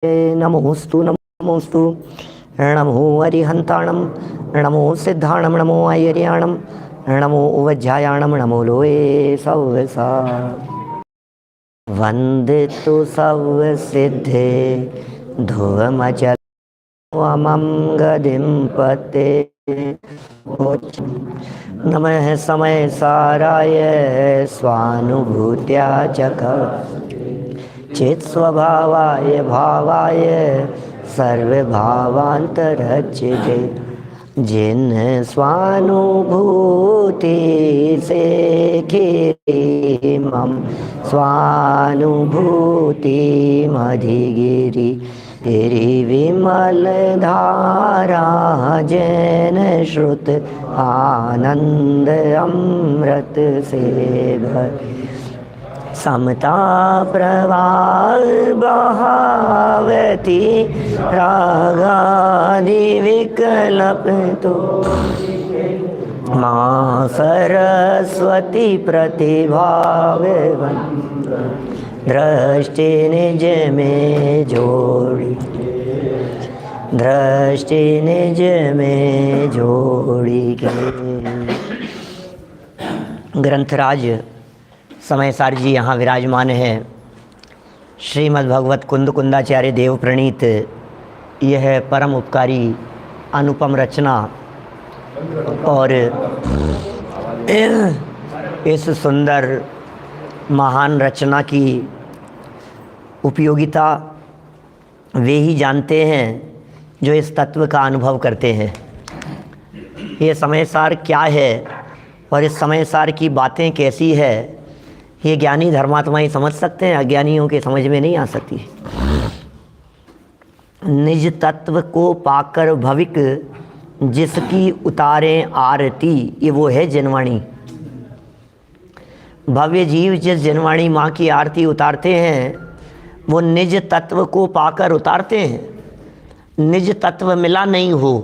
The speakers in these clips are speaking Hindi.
नमोस्तु नमोस्तु। नमो अरिहंताणं, नमो सिद्धाणं, नमो आयर्याणं, नमो उवज्जायाणं, नमो लोये सव्यसा। वंदितु सव्यसिद्धे ध्रुवमचलमं गदिं पते। नमः समय साराय स्वानुभूत्या चक चेत स्वभावाय भावाय सर्वभावांतरचिते। जिन स्वानुभूति से खीरी मम स्वानुभूति मधिगिरि तेरी विमल धारा जैन श्रुत आनंद अमृत से भर। समता प्रवाह बहावती रागादि विकल्प तो माँ सरस्वती प्रतिभावन दृष्टि निज में जोड़ी, दृष्टि निज में जोड़ी के। ग्रंथराज समयसार जी यहाँ विराजमान है। श्रीमद् भगवत कुंद कुंदाचार्य देव प्रणीत यह परम उपकारी अनुपम रचना और इस सुंदर महान रचना की उपयोगिता वे ही जानते हैं जो इस तत्व का अनुभव करते हैं। ये समयसार क्या है और इस समयसार की बातें कैसी है, ये ज्ञानी धर्मात्मा ही समझ सकते हैं, अज्ञानियों के समझ में नहीं आ सकती। निज तत्व को पाकर भविक जिसकी उतारें आरती, ये वो है जनवाणी। भव्य जीव जिस जनवाणी माँ की आरती उतारते हैं वो निज तत्व को पाकर उतारते हैं। निज तत्व मिला नहीं हो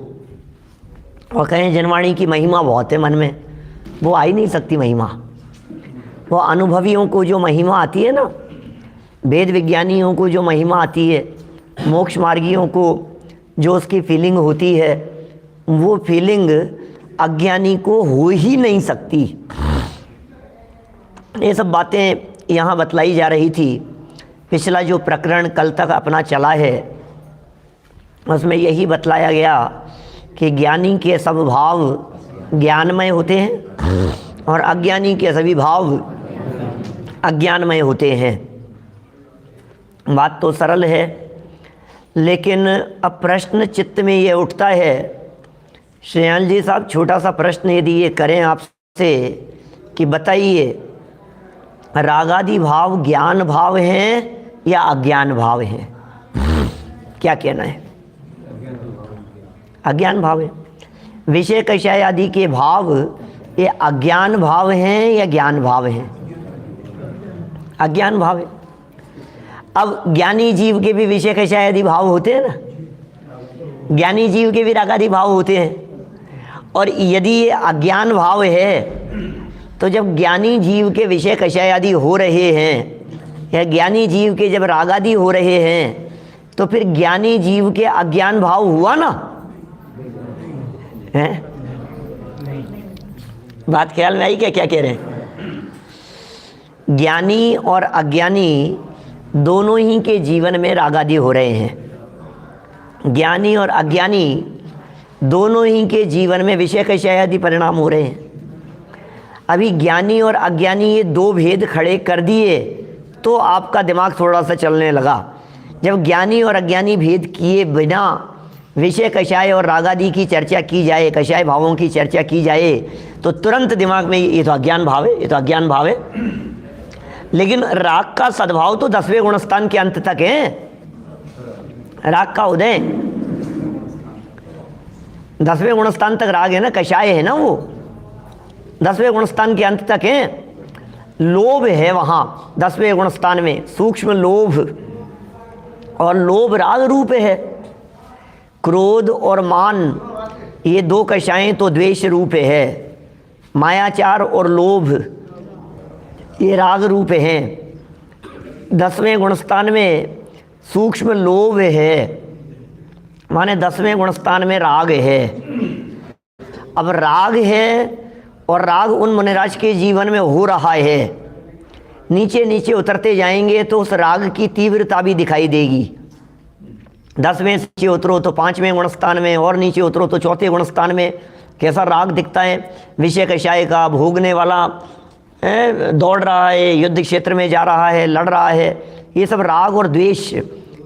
और कहें जनवाणी की महिमा बहुत है मन में, वो आ ही नहीं सकती महिमा। वो अनुभवियों को जो महिमा आती है ना, वेद विज्ञानियों को जो महिमा आती है, मोक्ष मार्गियों को जो उसकी फीलिंग होती है, वो फीलिंग अज्ञानी को हो ही नहीं सकती। ये सब बातें यहाँ बतलाई जा रही थी। पिछला जो प्रकरण कल तक अपना चला है उसमें यही बतलाया गया कि ज्ञानी के सब भाव ज्ञानमय होते हैं और अज्ञानी के सभी भाव अज्ञानमय होते हैं। बात तो सरल है, लेकिन अब प्रश्न चित्त में ये उठता है। श्रेयाल जी साहब, छोटा सा प्रश्न यदि ये करें आपसे कि बताइए, रागादि भाव ज्ञान भाव हैं या अज्ञान भाव हैं? क्या कहना है? अज्ञान भाव है। विषय कषाय आदि के भाव ये अज्ञान भाव हैं या ज्ञान भाव हैं? अज्ञान भाव है। अब ज्ञानी जीव के भी विषय कषाय आदि भाव होते हैं ना, ज्ञानी जीव के भी रागादि भाव होते हैं। और यदि ये अज्ञान भाव है तो जब ज्ञानी जीव के विषय कषाय आदि हो रहे हैं या ज्ञानी जीव के जब रागादि हो रहे हैं तो फिर ज्ञानी जीव के अज्ञान भाव हुआ ना है? बात ख्याल में आई क्या? क्या कह रहे हैं? ज्ञानी और अज्ञानी दोनों ही के जीवन में रागादि हो रहे हैं। ज्ञानी और अज्ञानी दोनों ही के जीवन में विषय कषाय आदि परिणाम हो रहे हैं। अभी ज्ञानी और अज्ञानी ये दो भेद खड़े कर दिए तो आपका दिमाग थोड़ा सा चलने लगा। जब ज्ञानी और अज्ञानी भेद किए बिना विषय कषाय और रागादि की चर्चा की जाए, कषाय भावों की चर्चा की जाए, तो तुरंत दिमाग में ये तो अज्ञान भाव है, ये तो अज्ञान भाव है। लेकिन राग का सद्भाव तो 10वें गुणस्थान के अंत तक है। राग का उदय 10वें गुणस्थान तक राग है ना, कषाय है ना, वो 10वें गुणस्थान के अंत तक है। लोभ है वहाँ 10वें गुणस्थान में, सूक्ष्म लोभ, और लोभ राग रूप है। क्रोध और मान ये दो कषायें तो द्वेष रूप है। मायाचार और लोभ ये राग रूप हैं। 10वें गुणस्थान में सूक्ष्म लोभ है, माने 10वें गुणस्थान में राग है। अब राग है और राग उन मुनिराज के जीवन में हो रहा है, नीचे नीचे उतरते जाएंगे तो उस राग की तीव्रता भी दिखाई देगी। 10वें से नीचे उतरो तो 5वें गुणस्थान में, और नीचे उतरो तो 4थे गुणस्थान में कैसा राग दिखता है। विषय कषाय का भोगने वाला दौड़ रहा है, युद्ध क्षेत्र में जा रहा है, लड़ रहा है, ये सब राग और द्वेष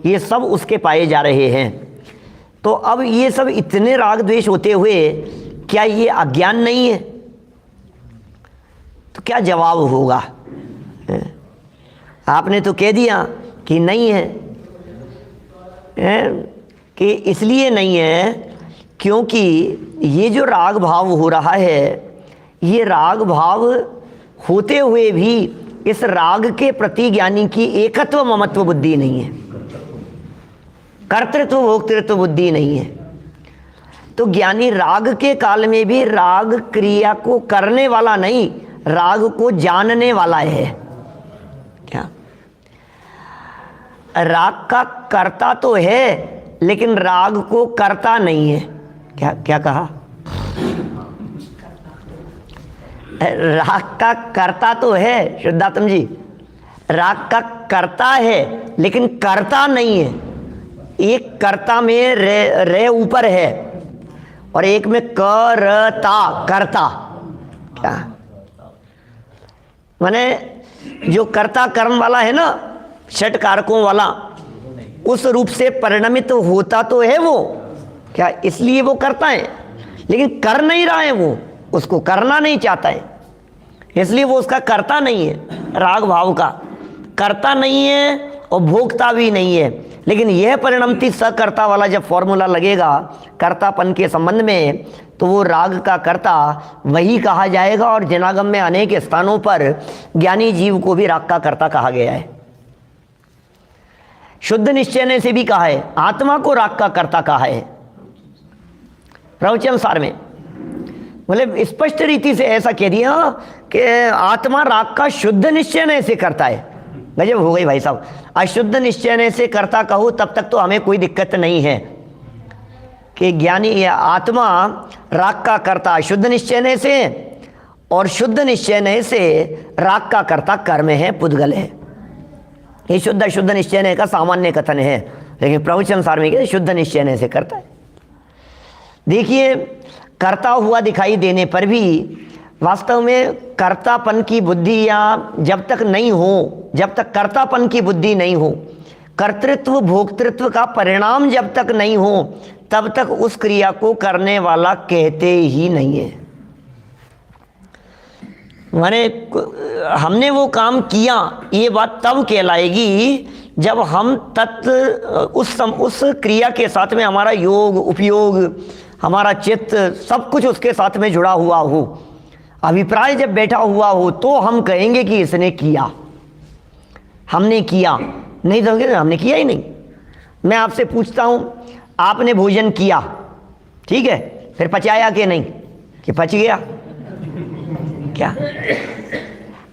ये सब उसके पाए जा रहे हैं। तो अब ये सब इतने राग द्वेष होते हुए क्या ये अज्ञान नहीं है? तो क्या जवाब होगा? आपने तो कह दिया कि नहीं है, कि इसलिए नहीं है क्योंकि ये जो राग भाव हो रहा है, ये राग भाव होते हुए भी इस राग के प्रति ज्ञानी की एकत्व ममत्व बुद्धि नहीं है, कर्तृत्व भोक्तृत्व बुद्धि नहीं है। तो ज्ञानी राग के काल में भी राग क्रिया को करने वाला नहीं, राग को जानने वाला है। क्या राग का कर्ता तो है लेकिन राग को करता नहीं है। क्या क्या कहा? राग का कर्ता तो है शुद्धात्म जी, राग का कर्ता है लेकिन करता नहीं है। एक कर्ता में रे ऊपर है और एक में करता, करता। क्या माने जो कर्ता कर्म वाला है ना, षट कारकों वाला, उस रूप से परिणमित होता तो है वो, क्या इसलिए वो करता है, लेकिन कर नहीं रहा है, वो उसको करना नहीं चाहता है, इसलिए वो उसका कर्ता नहीं है। राग भाव का कर्ता नहीं है और भोक्ता भी नहीं है। लेकिन यह परिणमति सकर्ता वाला जब फॉर्मूला लगेगा कर्तापन के संबंध में, तो वो राग का कर्ता वही कहा जाएगा। और जनागम में अनेक स्थानों पर ज्ञानी जीव को भी राग का कर्ता कहा गया है। शुद्ध निश्चय ने से भी कहा है, आत्मा को राग का कर्ता कहा है प्रवचन सार में। मतलब स्पष्ट रीति से ऐसा कह दिया कि आत्मा राग का शुद्ध निश्चय से करता है। गजब हो गई भाई साहब। अशुद्ध निश्चय से करता कहो तब तक तो हमें कोई दिक्कत नहीं है कि ज्ञानी आत्मा राग का कर्ता शुद्ध निश्चय से, और शुद्ध निश्चय से राग का कर्ता कर्म है, पुद्गल है। ये शुद्ध शुद्ध निश्चय का सामान्य कथन है, लेकिन प्रवचन सार में शुद्ध निश्चय से करता है। देखिए, करता हुआ दिखाई देने पर भी वास्तव में कर्तापन की बुद्धि या जब तक नहीं हो, जब तक कर्तापन की बुद्धि नहीं हो, कर्तृत्व भोक्तृत्व का परिणाम जब तक नहीं हो, तब तक उस क्रिया को करने वाला कहते ही नहीं है। माने हमने वो काम किया, ये बात तब कहलाएगी जब हम उस क्रिया के साथ में हमारा योग उपयोग, हमारा चित्त सब कुछ उसके साथ में जुड़ा हुआ हो, अभिप्राय जब बैठा हुआ हो, तो हम कहेंगे कि इसने किया, हमने किया। नहीं तो हमने किया ही नहीं। मैं आपसे पूछता हूं, आपने भोजन किया, ठीक है, फिर पचाया कि नहीं, कि पच गया? क्या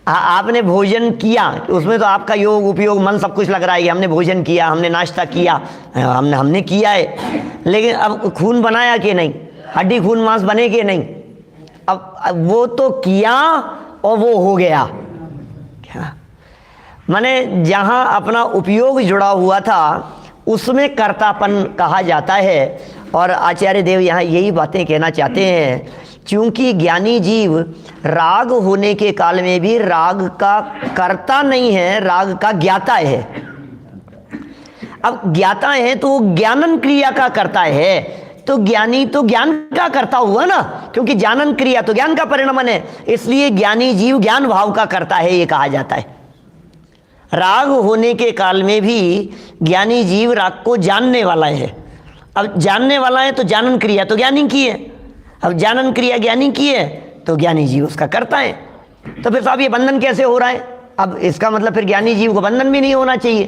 आपने भोजन किया, उसमें तो आपका योग उपयोग मन सब कुछ लग रहा है कि हमने भोजन किया, हमने नाश्ता किया, हमने किया है। लेकिन अब खून बनाया कि नहीं, हड्डी खून मांस बने कि नहीं? अब वो तो किया और वो हो गया। क्या माने जहां अपना उपयोग जुड़ा हुआ था उसमें कर्तापन कहा जाता है। और आचार्य देव यहाँ यही बातें कहना चाहते हैं, क्योंकि ज्ञानी जीव राग होने के काल में भी राग का कर्ता नहीं है, राग का ज्ञाता है। अब ज्ञाता है तो ज्ञानन क्रिया का करता है, तो ज्ञानी तो ज्ञान का करता हुआ ना, क्योंकि जानन क्रिया तो ज्ञान का परिणमन है, इसलिए ज्ञानी जीव ज्ञान भाव का करता है, ये कहा जाता है। राग होने के काल में भी ज्ञानी जीव राग को जानने वाला है। अब जानने वाला है तो जानन क्रिया तो ज्ञानी की है, अब जानन क्रिया ज्ञानी की है तो ज्ञानी जीव उसका करता है। तो फिर साहब ये बंधन कैसे हो रहा है? अब इसका मतलब फिर ज्ञानी जीव को बंधन भी नहीं होना चाहिए,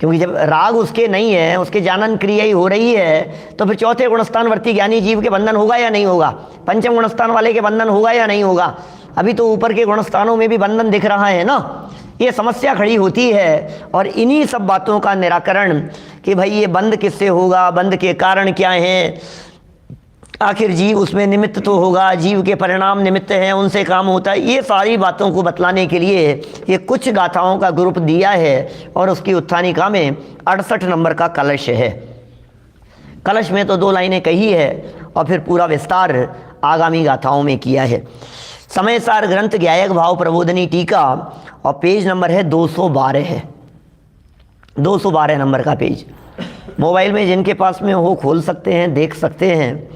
क्योंकि जब राग उसके नहीं है, उसके जानन क्रिया ही हो रही है, तो फिर चौथे गुणस्थानवर्ती ज्ञानी जीव के बंधन होगा या नहीं होगा? पंचम गुणस्थान वाले के बंधन होगा या नहीं होगा? अभी तो ऊपर के गुणस्थानों में भी बंधन दिख रहा है ना, ये समस्या खड़ी होती है। और इन्हीं सब बातों का निराकरण कि भाई ये बंद किससे होगा, बंद के कारण क्या हैं, आखिर जीव उसमें निमित्त तो होगा, जीव के परिणाम निमित्त हैं, उनसे काम होता है, ये सारी बातों को बतलाने के लिए ये कुछ गाथाओं का ग्रुप दिया है। और उसकी उत्थानिका में 68 नंबर का कलश है। कलश में तो 2 लाइनें कही है और फिर पूरा विस्तार आगामी गाथाओं में किया है। समय सार ग्रंथ ज्ञायक भाव प्रबोधनी टीका और पेज नंबर है 212 है, 212 नंबर का पेज। मोबाइल में जिनके पास में हो खोल सकते हैं, देख सकते हैं,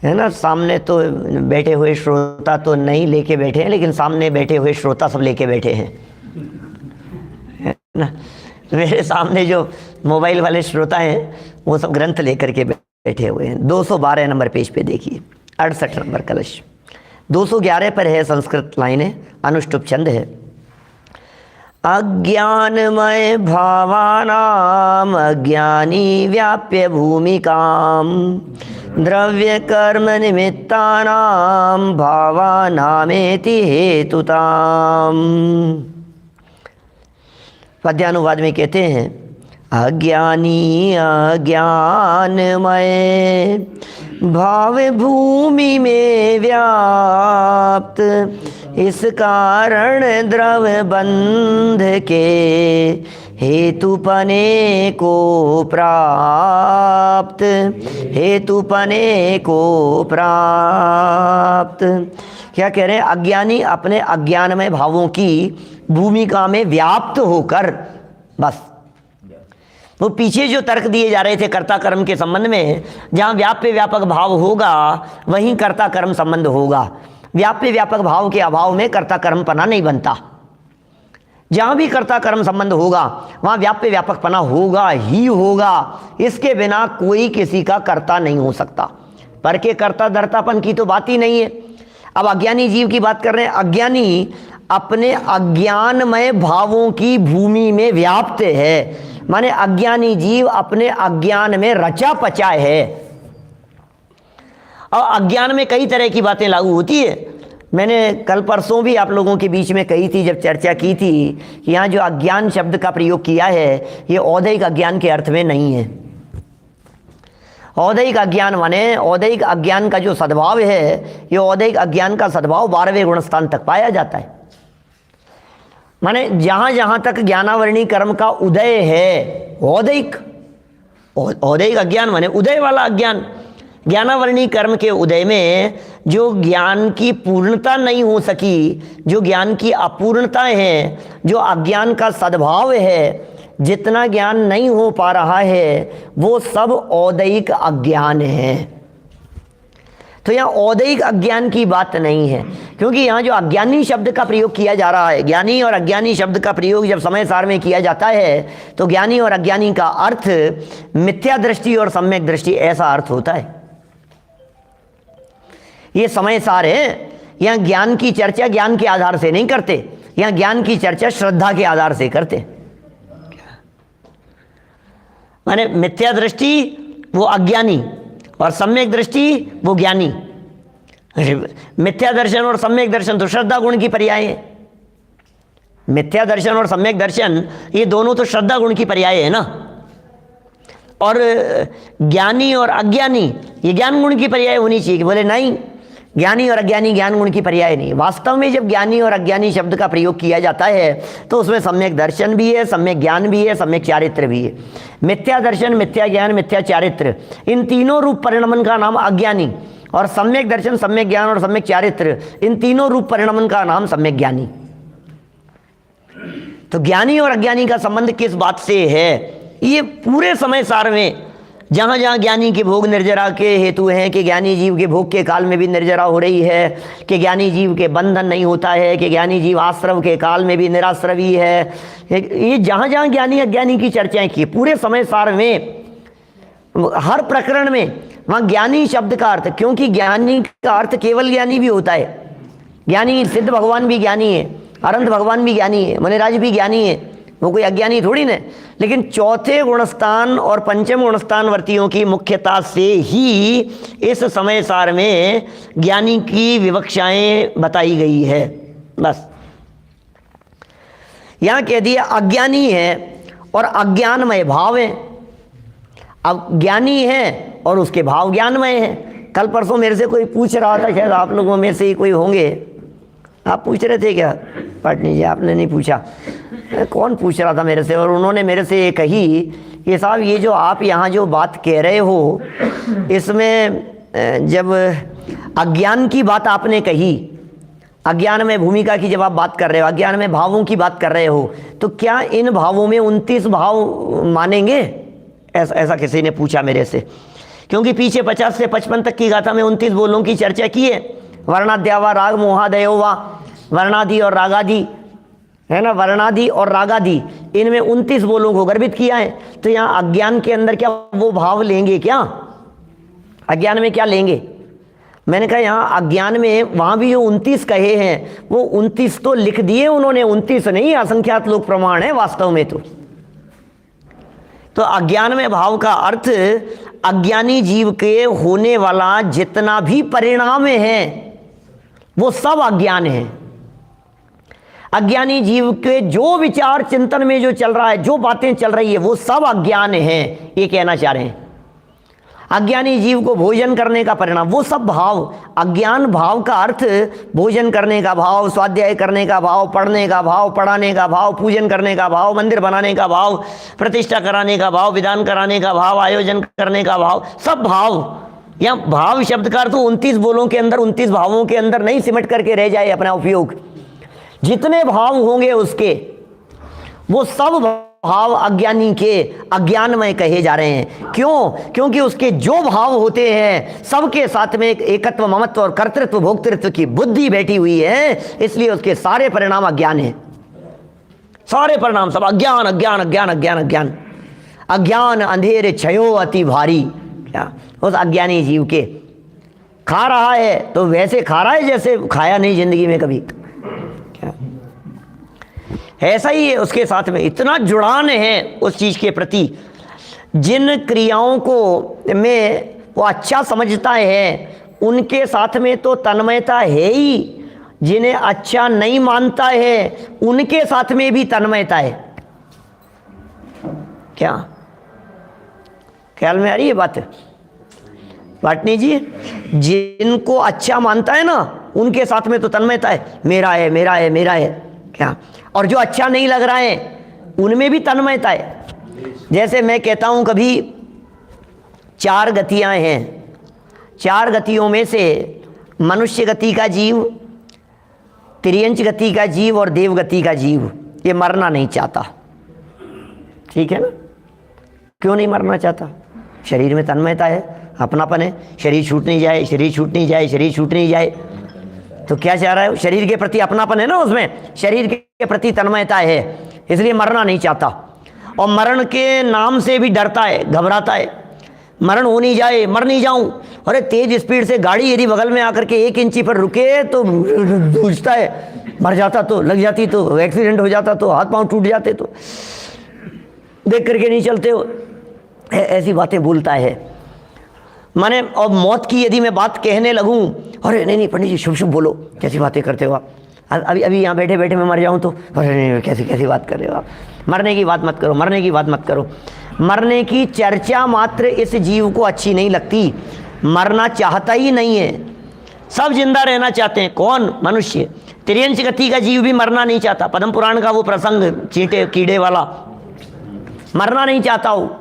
है ना। सामने तो बैठे हुए श्रोता तो नहीं लेके बैठे हैं, लेकिन सामने बैठे हुए श्रोता सब लेके बैठे हैं, है ना। मेरे सामने जो मोबाइल वाले श्रोता हैं वो सब ग्रंथ लेकर के बैठे हुए हैं। 212 नंबर पेज पे देखिए, 68 नंबर कलश। 211 पर है संस्कृत लाइनें, अनुष्टुप छंद है। अज्ञानमय भावानाम अज्ञानी व्याप्य भूमिकाम द्रव्य कर्म निमित्तानाम भावानामेति हेतुताम। पद्यानुवाद में कहते हैं, अज्ञानी अज्ञानमय भाव भूमि में व्याप्त, इस कारण द्रव बंध के हेतुपने को प्राप्त, हेतुपने को प्राप्त। क्या कह रहे हैं? अज्ञानी अपने अज्ञानमय भावों की भूमिका में व्याप्त होकर, बस वो पीछे जो तर्क दिए जा रहे थे कर्ता कर्म के संबंध में, जहाँ व्याप्य व्यापक भाव होगा वहीं कर्ता कर्म संबंध होगा। व्याप्य व्यापक भाव के अभाव में कर्ता कर्म पना नहीं बनता। जहाँ भी कर्ता कर्म संबंध होगा वहाँ व्याप्य व्यापक पना होगा ही होगा। इसके बिना कोई किसी का कर्ता नहीं हो सकता। पर के कर्ता धर्तापन की तो बात ही नहीं है। अब अज्ञानी जीव की बात कर रहे हैं। अज्ञानी अपने अज्ञानमय भावों की भूमि में व्याप्त है, माने अज्ञानी जीव अपने अज्ञान में रचा पचा है। और अज्ञान में कई तरह की बातें लागू होती है। मैंने कल परसों भी आप लोगों के बीच में कही थी, जब चर्चा की थी कि यहाँ जो अज्ञान शब्द का प्रयोग किया है ये औदैहिक अज्ञान के अर्थ में नहीं है। औदैहिक अज्ञान माने औदैहिक अज्ञान का जो सद्भाव है, ये औदैहिक अज्ञान का सद्भाव 12वें गुणस्थान तक पाया जाता है। माने जहाँ जहाँ तक ज्ञानावरणी कर्म का उदय है, औदैहिक औदैहिक अज्ञान माने उदय वाला अज्ञान। ज्ञानावरणी कर्म के उदय में जो ज्ञान की पूर्णता नहीं हो सकी, जो ज्ञान की अपूर्णता है, जो अज्ञान का सद्भाव है, जितना ज्ञान नहीं हो पा रहा है वो सब औदैहिक अज्ञान है। तो यहाँ औदैहिक अज्ञान की बात नहीं है, क्योंकि यहाँ जो अज्ञानी शब्द का प्रयोग किया जा रहा है, ज्ञानी और अज्ञानी शब्द का प्रयोग जब समय सार में किया जाता है तो ज्ञानी और अज्ञानी का अर्थ मिथ्या दृष्टि और सम्यक दृष्टि, ऐसा अर्थ होता है। ये समय सार है। यहाँ ज्ञान की चर्चा ज्ञान के आधार से नहीं करते, यहाँ ज्ञान की चर्चा श्रद्धा के आधार से करते। माने मिथ्या दृष्टि वो अज्ञानी और सम्यक दृष्टि वो ज्ञानी। मिथ्या दर्शन और सम्यक दर्शन तो श्रद्धा गुण की पर्याय है। मिथ्या दर्शन और सम्यक दर्शन ये दोनों तो श्रद्धा गुण की पर्याय है ना। और ज्ञानी और अज्ञानी ये ज्ञान गुण की पर्याय होनी चाहिए। कि बोले नहीं, ज्ञानी और अज्ञानी ज्ञान गुण की पर्याय नहीं। वास्तव में जब ज्ञानी और अज्ञानी शब्द का प्रयोग किया जाता है तो उसमें सम्यक दर्शन भी है, सम्यक ज्ञान भी है, सम्यक चारित्र भी है। मिथ्या दर्शन, मिथ्या ज्ञान, मिथ्या चारित्र, इन तीनों रूप परिणमन का नाम अज्ञानी। और सम्यक दर्शन, सम्यक ज्ञान और सम्यक चारित्र, इन तीनों रूप परिणमन का नाम सम्यक ज्ञानी। तो ज्ञानी और अज्ञानी का संबंध किस बात से है? ये पूरे समय सार में जहाँ जहाँ ज्ञानी के भोग निर्जरा के हेतु हैं, कि ज्ञानी जीव के भोग के काल में भी निर्जरा हो रही है, कि ज्ञानी जीव के बंधन नहीं होता है, कि ज्ञानी जीव आश्रव के काल में भी निराश्रवी है, ये जहाँ जहाँ ज्ञानी अज्ञानी की चर्चाएं की पूरे समय सार में, हर प्रकरण में वहाँ ज्ञानी शब्द का अर्थ, क्योंकि ज्ञानी का अर्थ केवल ज्ञानी भी होता है। ज्ञानी सिद्ध भगवान भी ज्ञानी है, अनंत भगवान भी ज्ञानी है, मुनिराज भी ज्ञानी है, वो कोई अज्ञानी थोड़ी ना। लेकिन चौथे गुणस्थान और पंचम गुणस्थान वर्तियों की मुख्यता से ही इस समय सार में ज्ञानी की विवक्षाएं बताई गई है। बस यहाँ कह दिया अज्ञानी है और अज्ञानमय भाव है। अब ज्ञानी है और उसके भाव ज्ञानमय है। कल परसों मेरे से कोई पूछ रहा था, शायद आप लोगों में से ही कोई होंगे, आप पूछ रहे थे क्या पाटनी जी? आपने नहीं पूछा, कौन पूछ रहा था मेरे से? और उन्होंने मेरे से ये कही कि साहब ये जो आप यहाँ जो बात कह रहे हो, इसमें जब अज्ञान की बात आपने कही, अज्ञान में भूमिका की जब आप बात कर रहे हो, अज्ञान में भावों की बात कर रहे हो, तो क्या इन भावों में 29 भाव मानेंगे? ऐसा किसी ने पूछा मेरे से, क्योंकि पीछे 50 से 55 तक की गाथा में 29 बोलों की चर्चा की है। वर्णाद्यावा राग मोहादयो वा, वर्णादि और रागादि है ना, वर्णादि और रागादि, इनमें 29 बोलों को गर्भित किया है। तो यहाँ अज्ञान के अंदर क्या वो भाव लेंगे? क्या अज्ञान में क्या लेंगे? मैंने कहा यहाँ अज्ञान में वहाँ भी जो 29 कहे हैं, वो 29 तो लिख दिए उन्होंने, 29 नहीं, असंख्यात लोक प्रमाण है वास्तव में। तो अज्ञान में भाव का अर्थ अज्ञानी जीव के होने वाला जितना भी परिणाम है वो सब अज्ञान है। अज्ञानी जीव के जो विचार चिंतन में जो चल रहा है, जो बातें चल रही है, वो सब अज्ञान है, ये कहना चाह रहे हैं। अज्ञानी जीव को भोजन करने का परिणाम, वो सब भाव, अज्ञान भाव का अर्थ भोजन करने का भाव, स्वाध्याय करने का भाव, पढ़ने का भाव, पढ़ाने का भाव, पूजन करने का भाव, मंदिर बनाने का भाव, प्रतिष्ठा कराने का भाव, विधान कराने का भाव, आयोजन करने का भाव, सब भाव। या भाव शब्द का अर्थ 29 बोलों के अंदर, 29 भावों के अंदर नहीं सिमट करके रह जाए अपना उपयोग। जितने भाव होंगे उसके, वो सब भाव अज्ञानी के अज्ञानमय कहे जा रहे हैं। क्यों? क्योंकि उसके जो भाव होते हैं सबके साथ में एक एकत्व, ममत्व और कर्तृत्व भोक्तृत्व की बुद्धि बैठी हुई है, इसलिए उसके सारे परिणाम अज्ञान है। सारे परिणाम सब अज्ञान अज्ञान अज्ञान अज्ञान अज्ञान। अज्ञान अंधेरे छयो अति भारी। क्या उस अज्ञानी जीव के खा रहा है तो वैसे खा रहा है जैसे खाया नहीं जिंदगी में कभी। क्या ऐसा ही है उसके साथ में, इतना जुड़ान है उस चीज के प्रति। जिन क्रियाओं को में वो अच्छा समझता है उनके साथ में तो तन्मयता है ही, जिन्हें अच्छा नहीं मानता है उनके साथ में भी तन्मयता है। क्या ख्याल में आ रही है बात पाटनी जी? जिनको अच्छा मानता है ना उनके साथ में तो तन्मयता है, मेरा है मेरा है मेरा है। क्या? और जो अच्छा नहीं लग रहा है उनमें भी तन्मयता है। जैसे मैं कहता हूं कभी 4 गतियां हैं, 4 गतियों में से मनुष्य गति का जीव, तिर्यंच गति का जीव और देव गति का जीव, ये मरना नहीं चाहता। ठीक है ना? क्यों नहीं मरना चाहता? शरीर में तन्मयता है, अपनापन है, शरीर छूट नहीं जाए, शरीर छूट नहीं जाए, शरीर छूट नहीं जाए। तो क्या चाह रहा है? शरीर के प्रति अपनापन है ना, उसमें शरीर के प्रति तन्मयता है, इसलिए मरना नहीं चाहता। और मरण के नाम से भी डरता है, घबराता है, मरण हो नहीं जाए, मर नहीं जाऊं। अरे तेज स्पीड से गाड़ी यदि बगल में आकर के 1 इंची पर रुके तो जूझता है, मर जाता तो, लग जाती तो, एक्सीडेंट हो जाता तो, हाथ पांव टूट जाते तो, देख करके नहीं चलते हो, ऐसी बातें बोलता है। माने और मौत की यदि मैं बात कहने लगूं, अरे नहीं नहीं पंडित जी शुभ शुभ बोलो, कैसी बातें करते हो आप, अभी अभी यहाँ बैठे बैठे मैं मर जाऊं तो, अरे नहीं कैसी कैसी बात कर रहे हो आप, मरने की बात मत करो, मरने की बात मत करो। मरने की चर्चा मात्र इस जीव को अच्छी नहीं लगती, मरना चाहता ही नहीं है, सब जिंदा रहना चाहते हैं। कौन? मनुष्य। तिर्यंच गति का जीव भी मरना नहीं चाहता, पद्म पुराण का वो प्रसंग चींटे कीड़े वाला, मरना नहीं चाहता हो।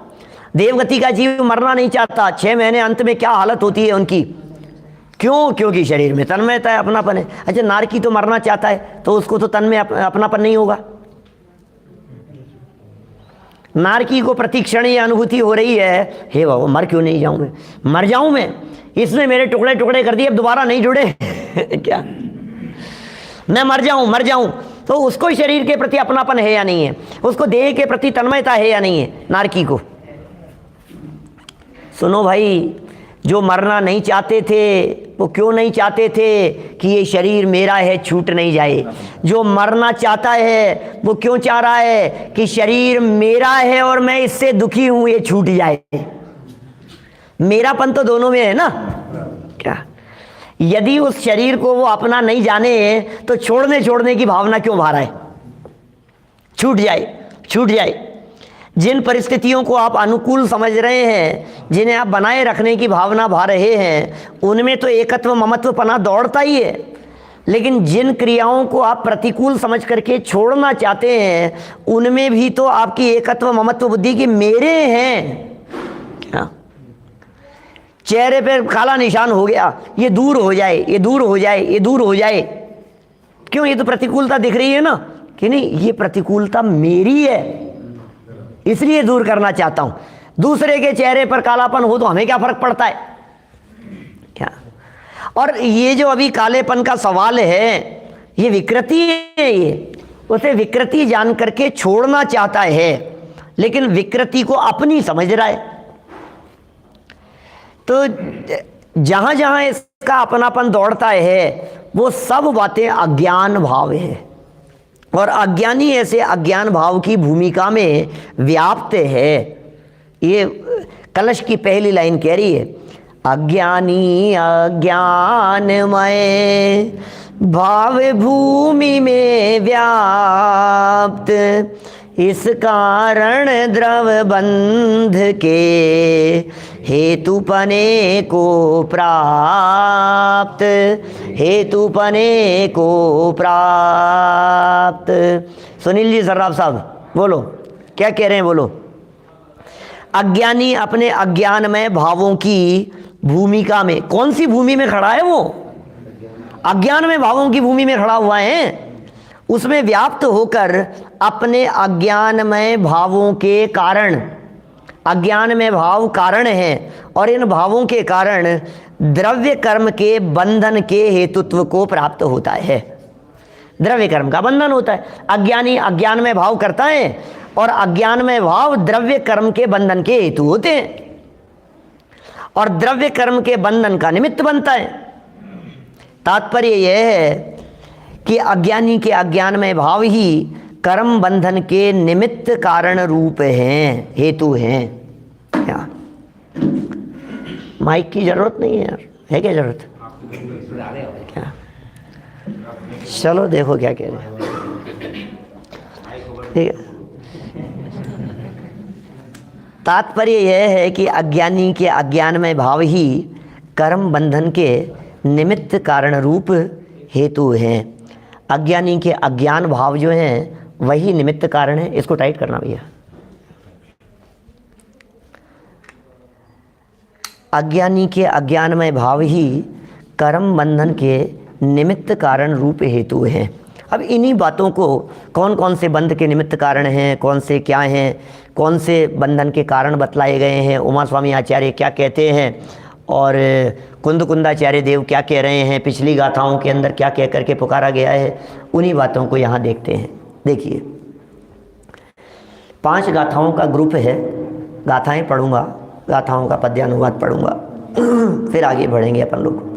देवगति का जीव मरना नहीं चाहता, 6 महीने अंत में क्या हालत होती है उनकी। क्यों? क्योंकि शरीर में तन्मयता है, अपनापन है। अच्छा नारकी तो मरना चाहता है तो उसको तो तन में अपनापन नहीं होगा। नारकी को प्रतिक्षण ये अनुभूति हो रही है, हे बाबा मर क्यों नहीं जाऊं मैं, मर जाऊं मैं, इसने मेरे टुकड़े टुकड़े कर दिए, अब दोबारा नहीं जुड़े क्या मैं मर जाऊं। तो उसको शरीर के प्रति अपनापन है या नहीं है, उसको देह के प्रति तन्मयता है या नहीं है नारकी को। सुनो भाई, जो मरना नहीं चाहते थे वो क्यों नहीं चाहते थे कि ये शरीर मेरा है छूट नहीं जाए। जो मरना चाहता है वो क्यों चाह रहा है कि शरीर मेरा है और मैं इससे दुखी हूं, ये छूट जाए। मेरापन तो दोनों में है ना। क्या? यदि उस शरीर को वो अपना नहीं जाने तो छोड़ने की भावना क्यों भा रहा है? छूट जाए, छूट जाए। जिन परिस्थितियों को आप अनुकूल समझ रहे हैं, जिन्हें आप बनाए रखने की भावना भा रहे हैं, उनमें तो एकत्व ममत्व पना दौड़ता ही है। लेकिन जिन क्रियाओं को आप प्रतिकूल समझ करके छोड़ना चाहते हैं, उनमें भी तो आपकी एकत्व ममत्व बुद्धि की मेरे हैं। हाँ। चेहरे पे काला निशान हो गया, ये दूर हो जाए, ये दूर हो जाए, ये दूर हो जाए। क्यों? ये तो प्रतिकूलता दिख रही है ना कि नहीं, ये प्रतिकूलता मेरी है, इसलिए दूर करना चाहता हूं। दूसरे के चेहरे पर कालापन हो तो हमें क्या फर्क पड़ता है? क्या? और ये जो अभी कालेपन का सवाल है, ये विकृति है। ये उसे विकृति जान करके छोड़ना चाहता है, लेकिन विकृति को अपनी समझ रहा है। तो जहां जहां इसका अपनापन दौड़ता है, वो सब बातें अज्ञान भाव है। और अज्ञानी ऐसे अज्ञान भाव की भूमिका में व्याप्त है। ये कलश की पहली लाइन कह रही है, अज्ञानी अज्ञानमय भाव भूमि में व्याप्त, इस कारण द्रव बंध के हेतुपने को प्राप्त, हेतुपने को प्राप्त। सुनील जी सर्राफ साहब बोलो, क्या कह रहे हैं? बोलो। अज्ञानी अपने अज्ञानमय भावों की भूमिका में, कौन सी भूमि में खड़ा है? वो अज्ञान में भावों की भूमि में खड़ा हुआ है। उसमें व्याप्त होकर अपने अज्ञानमय भावों के कारण, अज्ञान में भाव कारण हैं, और इन भावों के कारण द्रव्य कर्म के बंधन के हेतुत्व को प्राप्त होता है। द्रव्य कर्म का बंधन होता है। अज्ञानी अज्ञान में भाव करता है, और अज्ञान में भाव द्रव्य कर्म के बंधन के हेतु होते हैं, और द्रव्य कर्म के बंधन का निमित्त बनता है। तात्पर्य यह है कि अज्ञानी के अज्ञान में भाव ही कर्म बंधन के निमित्त कारण रूप हैं, हेतु हैं। क्या माइक की जरूरत नहीं है यार? है क्या जरूरत? क्या? चलो देखो क्या कह रहे हैं। ठीक है। तात्पर्य यह है कि अज्ञानी के अज्ञान में भाव ही कर्म बंधन के निमित्त कारण रूप हेतु हैं। अज्ञानी के अज्ञान भाव जो हैं वही निमित्त कारण है। इसको टाइट करना भैया। अज्ञानी के अज्ञानमय भाव ही कर्म बंधन के निमित्त कारण रूप हेतु हैं। अब इन्हीं बातों को, कौन कौन से बंध के निमित्त कारण हैं, कौन से क्या हैं, कौन से बंधन के कारण बतलाए गए हैं, उमा स्वामी आचार्य क्या कहते हैं, और कुंद कुंदाचार्य देव क्या कह रहे हैं, पिछली गाथाओं के अंदर क्या कह करके पुकारा गया है, उन्हीं बातों को यहाँ देखते हैं। देखिए, 5 गाथाओं का ग्रुप है। गाथाएं पढ़ूंगा, गाथाओं का पद्यानुवाद पढ़ूंगा, फिर आगे बढ़ेंगे अपन लोग।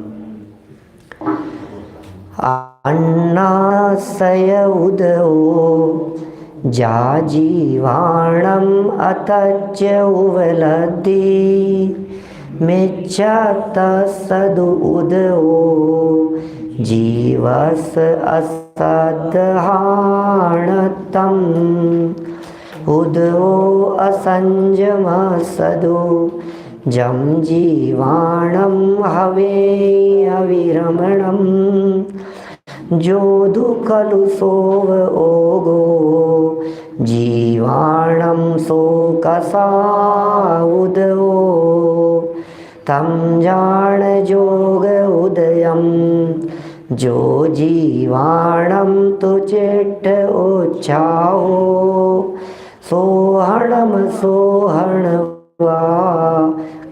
अन्नासय उदो जाजीवाणम अतच्य उवलद्धि मिच्छत सदु उदो जीवस असदहाणतम उदो असंजम सदो जम जीवाणम हवे अविरमणम जोधु खलु सोव ओगो जीवाणम शोकसा उदो तम जान जोग उदयम जो जीवाणम तुचिट्ठ उच्छाओ सोहणम सोहणवा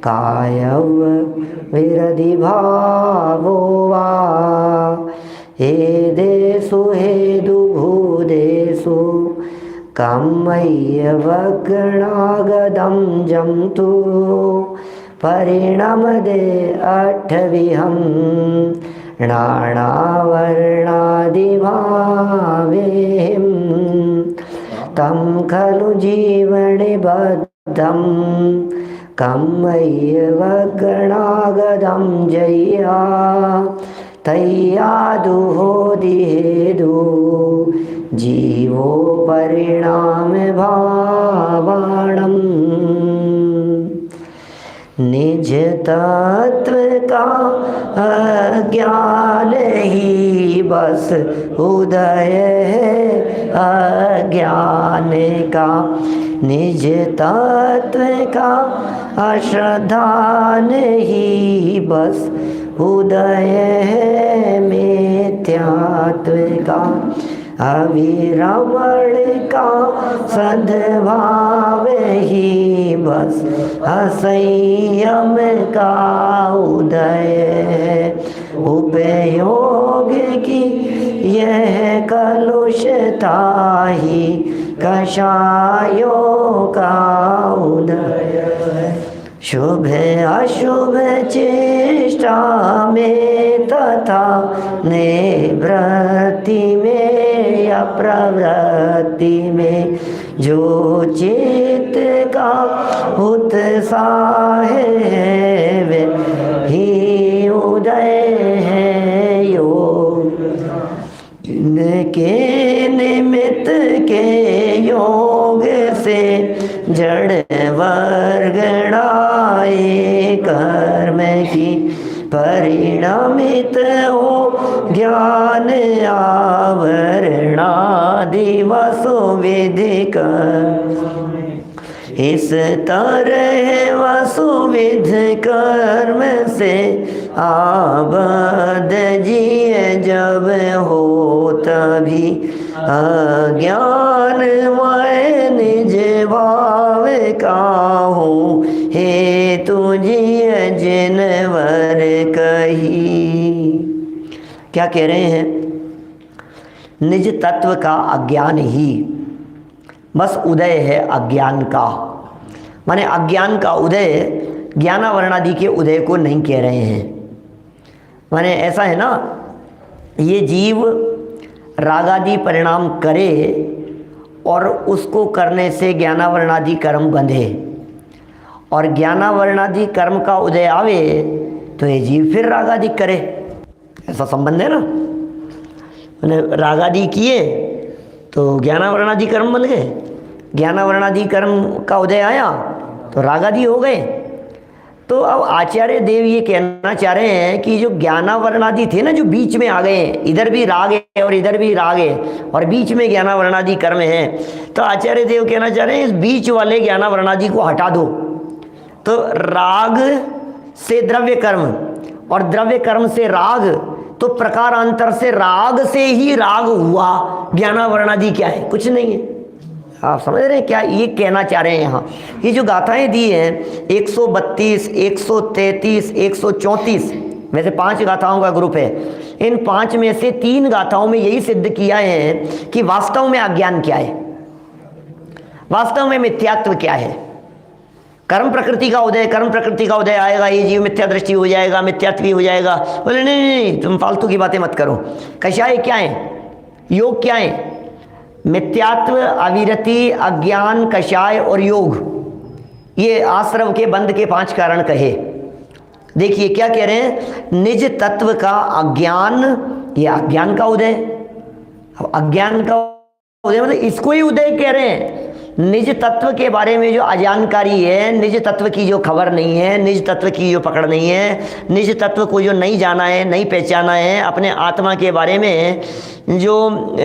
कायव विरधि भावो वा हेदेषु हेदु भूदेषु कमय्य वग्नागदं जन्तु परिणमदे अठविहं नानावर्णादिभावेहिं तं खलु जीवने बद्धं कमय्य वग्नागदं जय्या तय्यादु होदिहेदु जीवो परिणाम भावाणम। निज तत्व का अज्ञान ही बस उदय है अज्ञान का। निज तत्व का अश्रद्धा नहीं बस उदय है मिथ्यात्व का। अविरमण का सद्भाव ही बस असंयम का उदय है। उपयोग की यह कलुषता ही कषायों का उदय है। शुभ अशुभ चेष्टा में तथा निवृत्ति में या प्रवृत्ति में जो चित्त का उत्साह है वे ही उदय है योग। के निमित्त के योग से जड़ वर्गणाए कर्म की परिणमित हो ज्ञान आवरणादि वसु विधि कर्म। इस तरह वसुविध कर्म से आबद जिए जब हो तभी अज्ञान मैं निज भाव का हूँ हे तुझे जिनवर कही। क्या कह रहे हैं? निज तत्व का अज्ञान ही बस उदय है अज्ञान का। माने अज्ञान का उदय ज्ञानावरणादि के उदय को नहीं कह रहे हैं। माने ऐसा है ना, ये जीव रागादि परिणाम करे और उसको करने से ज्ञानावरणादि कर्म बंधे और ज्ञानावरणादि कर्म का उदय आवे तो ये जीव फिर रागादि करे। ऐसा संबंध है ना। मैंने रागादि किए तो ज्ञानावरणादि कर्म बन गए, ज्ञानावरणादि कर्म का उदय आया तो रागादि हो गए। तो अब आचार्य देव ये कहना चाह रहे हैं कि जो ज्ञानावरणादि थे ना, जो बीच में आ गए, इधर भी राग है और इधर भी राग है और बीच में ज्ञानावरणादि कर्म है, तो आचार्य देव कहना चाह रहे हैं इस बीच वाले ज्ञानावरणादि को हटा दो। तो राग से द्रव्य कर्म और द्रव्य कर्म से राग, तो प्रकारांतर से राग से ही राग हुआ। ज्ञानावरणादि क्या है? कुछ नहीं है। आप समझ रहे हैं क्या ये कहना चाह रहे हैं? यहाँ ये जो गाथाएं दी हैं 132, 133, 134, वैसे 5 गाथाओं का ग्रुप है। इन 5 में से 3 गाथाओं में यही सिद्ध किया है कि वास्तव में अज्ञान क्या है, वास्तव में मिथ्यात्व क्या है। कर्म प्रकृति का उदय, कर्म प्रकृति का उदय आएगा, ये जीव मिथ्या दृष्टि हो जाएगा, मिथ्यात्वी हो जाएगा। बोले नहीं नहीं नहीं, तुम फालतू की बातें मत करो। कषाय क्या है? योग क्या है? मिथ्यात्व, अविरति, अज्ञान, कषाय और योग, ये आश्रव के बंध के 5 कारण कहे। देखिए क्या कह रहे हैं? निज तत्व का अज्ञान, ये अज्ञान का उदय। अब अज्ञान का उदय मतलब इसको ही उदय कह रहे हैं। निज तत्व के बारे में जो अजानकारी है, निज तत्व की जो खबर नहीं है, निज तत्व की जो पकड़ नहीं है, निज तत्व को जो नहीं जाना है, नहीं पहचाना है, अपने आत्मा के बारे में जो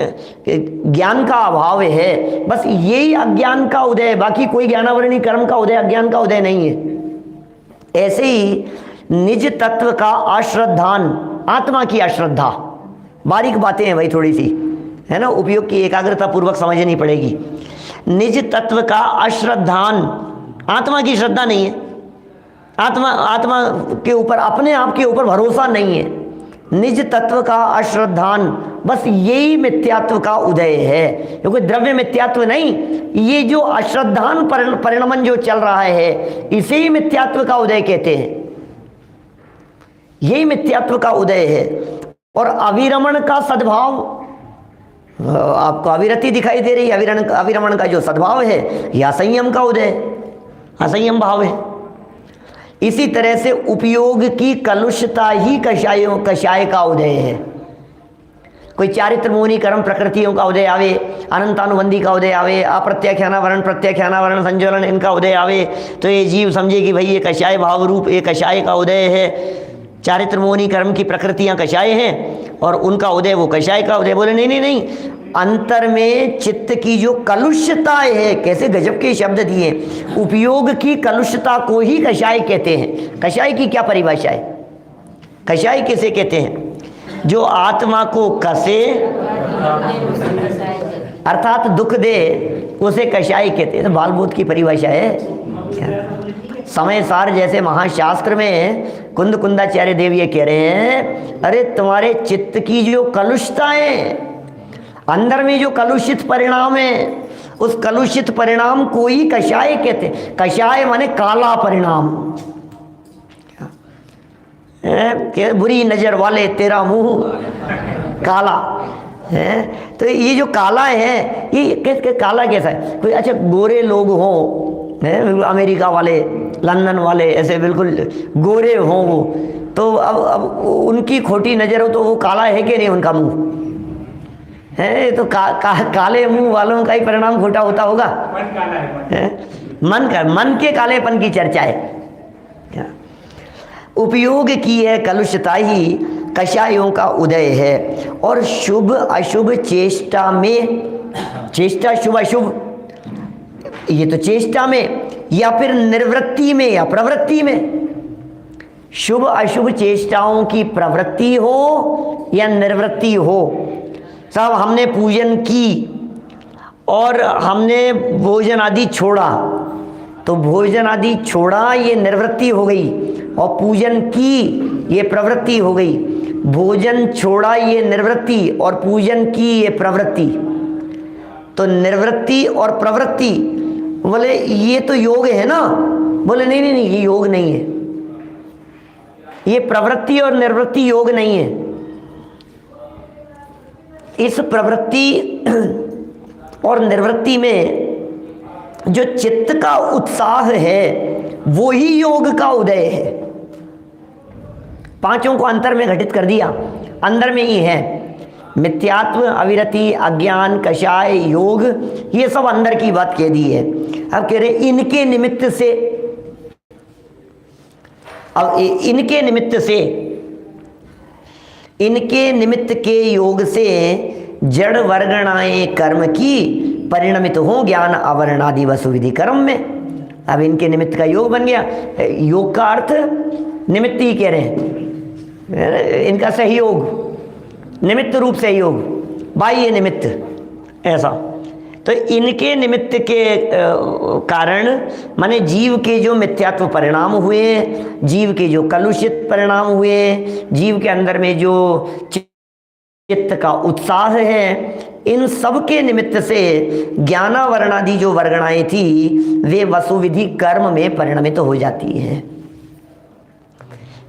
ज्ञान का अभाव है, बस यही अज्ञान का उदय है। बाकी कोई ज्ञानावरणी कर्म का उदय अज्ञान का उदय नहीं है। ऐसे ही निज तत्व का अश्रद्धान, आत्मा की अश्रद्धा, बारीक बातें हैं भाई, थोड़ी सी है ना, उपयोग की एकाग्रता पूर्वक समझनी पड़ेगी। निज तत्व का अश्रद्धान, आत्मा की श्रद्धा नहीं है, आत्मा के ऊपर, अपने आप के ऊपर भरोसा नहीं है। निज तत्व का अश्रद्धान, बस यही मिथ्यात्व का उदय है। क्योंकि द्रव्य मिथ्यात्व नहीं, ये जो अश्रद्धान परिणमन जो चल रहा है, इसे ही मिथ्यात्व का उदय कहते हैं। यही मिथ्यात्व का उदय है। और अविरमण का सद्भाव, आपको अविरति दिखाई दे रही है, अविरमण का जो सद्भाव है, यह असंयम का उदय, असंयम भाव है। इसी तरह से उपयोग की कलुषता ही कषाय का उदय है। कोई चारित्र मोहिनी कर्म प्रकृतियों का उदय आवे, अनंतानुबंधी का उदय आवे, अप्रत्याख्यानावरण प्रत्याख्यानावरण संज्वलन इनका उदय आवे, तो ये जीव समझे कि भाई ये कषाय भाव रूप, ये कषाय का उदय है। चारित्र मोहिनी कर्म की प्रकृतियां कषाय हैं और उनका उदय वो कषाय का उदय। बोले नहीं नहीं नहीं, अंतर में चित्त की जो कलुषता है, कैसे गजब के शब्द दिए, उपयोग की कलुषता को ही कषाय कहते हैं। कषाय की क्या परिभाषा है? कषाय किसे कहते हैं? जो आत्मा को कसे अर्थात दुख दे, उसे कषाय कहते हैं। तो बाल बोध की परिभाषा है क्या? समय सार जैसे महाशास्त्र में कुंद कुंदाचार्य देव ये कह रहे हैं, अरे तुम्हारे चित्त की जो कलुषताएं, अंदर में जो कलुषित परिणाम है, उस कलुषित परिणाम को ही कषाय कहते हैं। कषाय माने काला परिणाम, बुरी नजर वाले तेरा मुंह काला है। तो ये जो काला है, ये काला कैसा है? कोई अच्छा गोरे लोग हों, अमेरिका वाले, लंदन वाले, ऐसे बिल्कुल गोरे हों वो, तो अब उनकी खोटी नज़र हो तो वो काला है कि नहीं उनका मुंह है? तो काले मुंह वालों का ही परिणाम खोटा होता होगा। मन काला है, मन के कालेपन की चर्चा है। उपयोग की है कलुषता ही कषायों का उदय है। और शुभ अशुभ चेष्टा में, चेष्टा शुभ अशुभ ये तो चेष्टा में, या फिर निर्वृत्ति में या प्रवृत्ति में, शुभ अशुभ चेष्टाओं की प्रवृत्ति हो या निर्वृत्ति हो, साहब हमने पूजन की और हमने भोजन आदि छोड़ा, तो भोजन आदि छोड़ा ये निर्वृत्ति हो गई, और पूजन की ये प्रवृत्ति हो गई। भोजन छोड़ा ये निर्वृत्ति और पूजन की ये प्रवृत्ति। तो निर्वृत्ति और प्रवृत्ति, बोले ये तो योग है ना? बोले नहीं नहीं नहीं, ये योग नहीं है, ये प्रवृत्ति और निर्वृत्ति योग नहीं है। इस प्रवृत्ति और निर्वृत्ति में जो चित्त का उत्साह है वो ही योग का उदय है। पांचों को अंतर में घटित कर दिया, अंदर में ही है। मिथ्यात्व, अविरति, अज्ञान, कषाय, योग, ये सब अंदर की बात कह दी है। अब कह रहे इनके निमित्त से, अब इनके निमित्त के योग से जड़ वर्गणाएं कर्म की परिणमित हो ज्ञान आवरणादि वसुविधि कर्म में। अब इनके निमित्त का योग बन गया। योग का अर्थ निमित्त ही कह रहे हैं, इनका सहयोग, निमित्त रूप सहयोग, बाह्य निमित्त ऐसा। तो इनके निमित्त के कारण माने जीव के जो मिथ्यात्व परिणाम हुए, जीव के जो कलुषित परिणाम हुए, जीव के अंदर में जो चित्त का उत्साह है, इन सब के निमित्त से ज्ञानावरणादि जो वर्गणाएं थी वे वसुविधि कर्म में परिणमित हो जाती है।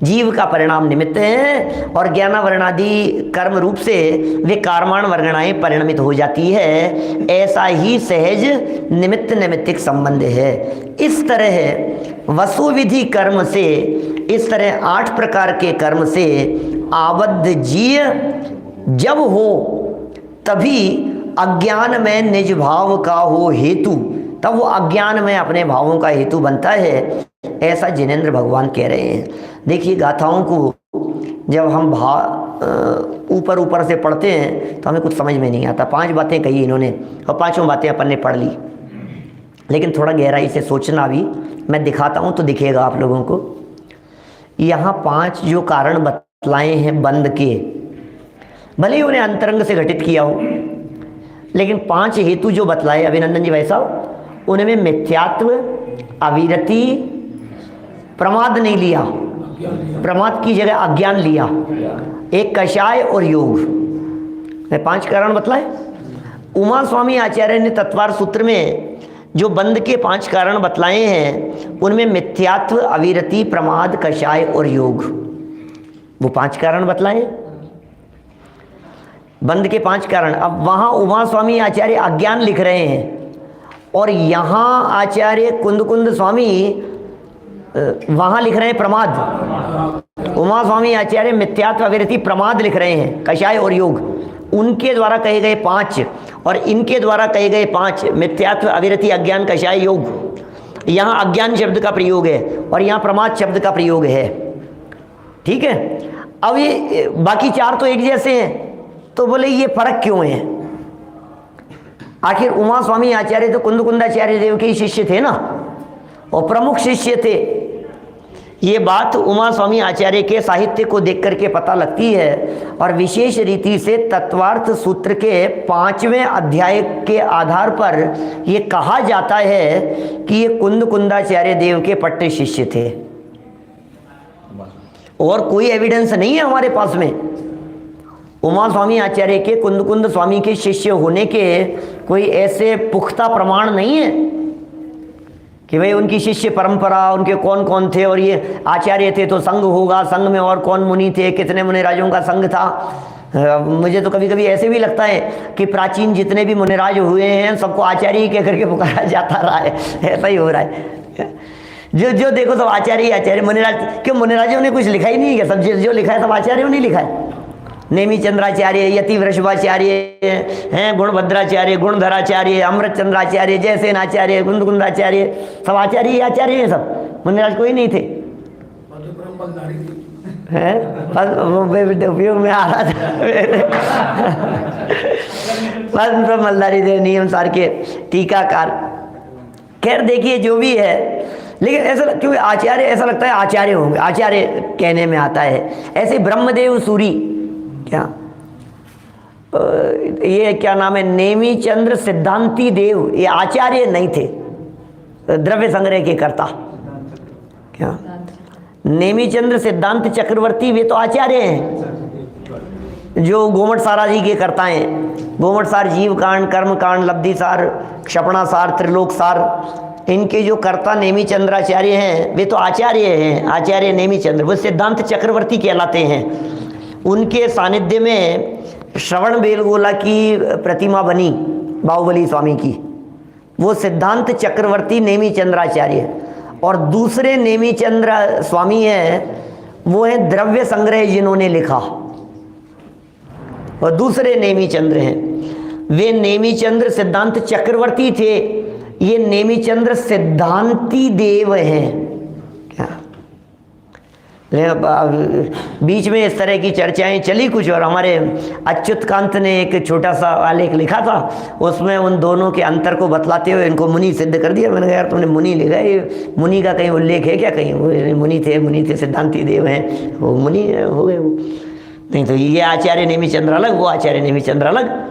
जीव का परिणाम निमित्त है और ज्ञानावरणादि कर्म रूप से वे कर्माण वर्गणाएं परिणमित हो जाती है। ऐसा ही सहज निमित्त नैमित्तिक संबंध है। इस तरह वसुविधि कर्म से, इस तरह 8 प्रकार के कर्म से आबद्ध जीव जब हो तभी अज्ञान में निज भाव का हो हेतु, तब वो अज्ञान में अपने भावों का हेतु बनता है। ऐसा जिनेंद्र भगवान कह रहे हैं। देखिए गाथाओं को जब हम ऊपर ऊपर से पढ़ते हैं तो हमें कुछ समझ में नहीं आता। 5 बातें कही इन्होंने और 5 बातें अपन ने पढ़ ली, लेकिन थोड़ा गहराई से सोचना भी, मैं दिखाता हूँ तो दिखेगा आप लोगों को। यहाँ 5 जो कारण बतलाए हैं बंद के, भले ही उन्हें अंतरंग से घटित किया हो, लेकिन 5 हेतु जो बतलाए अभिनंदन जी भाई साहब, उनमें मिथ्यात्व, अविरति, प्रमाद नहीं लिया, प्रमाद की जगह अज्ञान लिया, एक कषाय और योग, मैं 5 कारण बतलाए। उमा स्वामी आचार्य ने तत्वार सूत्र में जो बंद के 5 कारण बतलाए हैं, उनमें मिथ्यात्व, अविरति, प्रमाद, कषाय और योग, वो 5 कारण बतलाए बंद के 5 कारण। अब वहाँ उमा स्वामी आचार्य अज्ञान लिख रहे हैं और यहाँ आचार्य कुंद स्वामी वहाँ लिख रहे हैं प्रमाद। उमा स्वामी आचार्य मिथ्यात्व, अविरति, प्रमाद लिख रहे हैं, कषाय और योग। उनके द्वारा कहे गए 5 और इनके द्वारा कहे गए 5, मिथ्यात्व, अविरति, अज्ञान, कषाय योग, यहाँ अज्ञान शब्द का प्रयोग है और यहाँ प्रमाद शब्द का प्रयोग है। ठीक है, अब ये बाकी 4 तो एक जैसे हैं, तो बोले ये फर्क क्यों है? आखिर उमा स्वामी आचार्य तो कुंदकुंदाचार्य देव के ही शिष्य थे ना, और प्रमुख शिष्य थे। ये बात उमा स्वामी आचार्य के साहित्य को देख करके पता लगती है, और विशेष रीति से तत्वार्थ सूत्र के 5वें अध्याय के आधार पर ये कहा जाता है कि ये कुंदकुंदाचार्य देव के पट्टे शिष्य थे। और कोई एविडेंस नहीं है हमारे पास में उमा स्वामी आचार्य के कुंदकुंद स्वामी के शिष्य होने के कोई ऐसे पुख्ता प्रमाण नहीं है कि भाई उनकी शिष्य परंपरा, उनके कौन कौन थे, और ये आचार्य थे तो संघ होगा, संघ में और कौन मुनि थे, कितने मुनिराजों का संघ था। मुझे तो कभी कभी ऐसे भी लगता है कि प्राचीन जितने भी मुनिराज हुए हैं सबको आचार्य ही कह करके पुकारा जाता रहा है, ऐसा ही हो रहा है। जो देखो सब आचार्य आचार्य, मुनिराज क्यों? मुनिराजों ने कुछ लिखा ही नहीं है, सब जो लिखा है सब आचार्यों ने लिखा है। नेमी चंद्राचार्य, यति वृषभाचार्य हैं, गुणभद्राचार्य, गुणधराचार्य, अमृत चंद्राचार्य, जयसेन आचार्य, कुंदकुंदाचार्य, सब आचार्य ही आचार्य हैं सब, मुनिराज कोई नहीं थे। हैं उपयोग में आ रहा था पद्म मलदारी थे, नियम सार के टीकाकार। खैर देखिए जो भी है, लेकिन ऐसा क्योंकि आचार्य ऐसा लगता है आचार्य होंगे, आचार्य कहने में आता है। ऐसे ब्रह्मदेव सूरी, क्या ये क्या नाम है, नेमी चंद्र सिद्धांती देव, ये आचार्य नहीं थे, द्रव्य संग्रह के कर्ता। क्या नेमी चंद्र सिद्धांत चक्रवर्ती, वे तो आचार्य हैं जो गोमट सार आदि के कर्ता हैं। गोमट सार, जीव कांड, कर्म कांड, लब्धि सार, क्षपणा सार, त्रिलोक सार, इनके जो कर्ता नेमी चंद्राचार्य हैं वे तो आचार्य हैं, आचार्य नेमी चंद्र, वो सिद्धांत चक्रवर्ती कहलाते हैं। उनके सानिध्य में श्रवण बेलगोला की प्रतिमा बनी बाहुबली स्वामी की, वो सिद्धांत चक्रवर्ती नेमी चंद्राचार्य। और दूसरे नेमी चंद्र स्वामी हैं, वो है द्रव्य संग्रह जिन्होंने लिखा, और दूसरे नेमी चंद्र हैं, वे नेमी चंद्र सिद्धांत चक्रवर्ती थे, ये नेमी चंद्र सिद्धांती देव हैं। बीच में इस तरह की चर्चाएं चली कुछ, और हमारे अच्युत कांत ने एक छोटा सा आलेख लिखा था, उसमें उन दोनों के अंतर को बतलाते हुए इनको मुनि सिद्ध कर दिया। मैंने कहा यार तुमने मुनि लिखा है, ये मुनि का कहीं उल्लेख है क्या? कहीं वो मुनि थे सिद्धांती देव हैं, वो मुनि हो गए वो, नहीं तो ये आचार्य नेमी चंद्र अलग, वो आचार्य नेमी चंद्र अलग।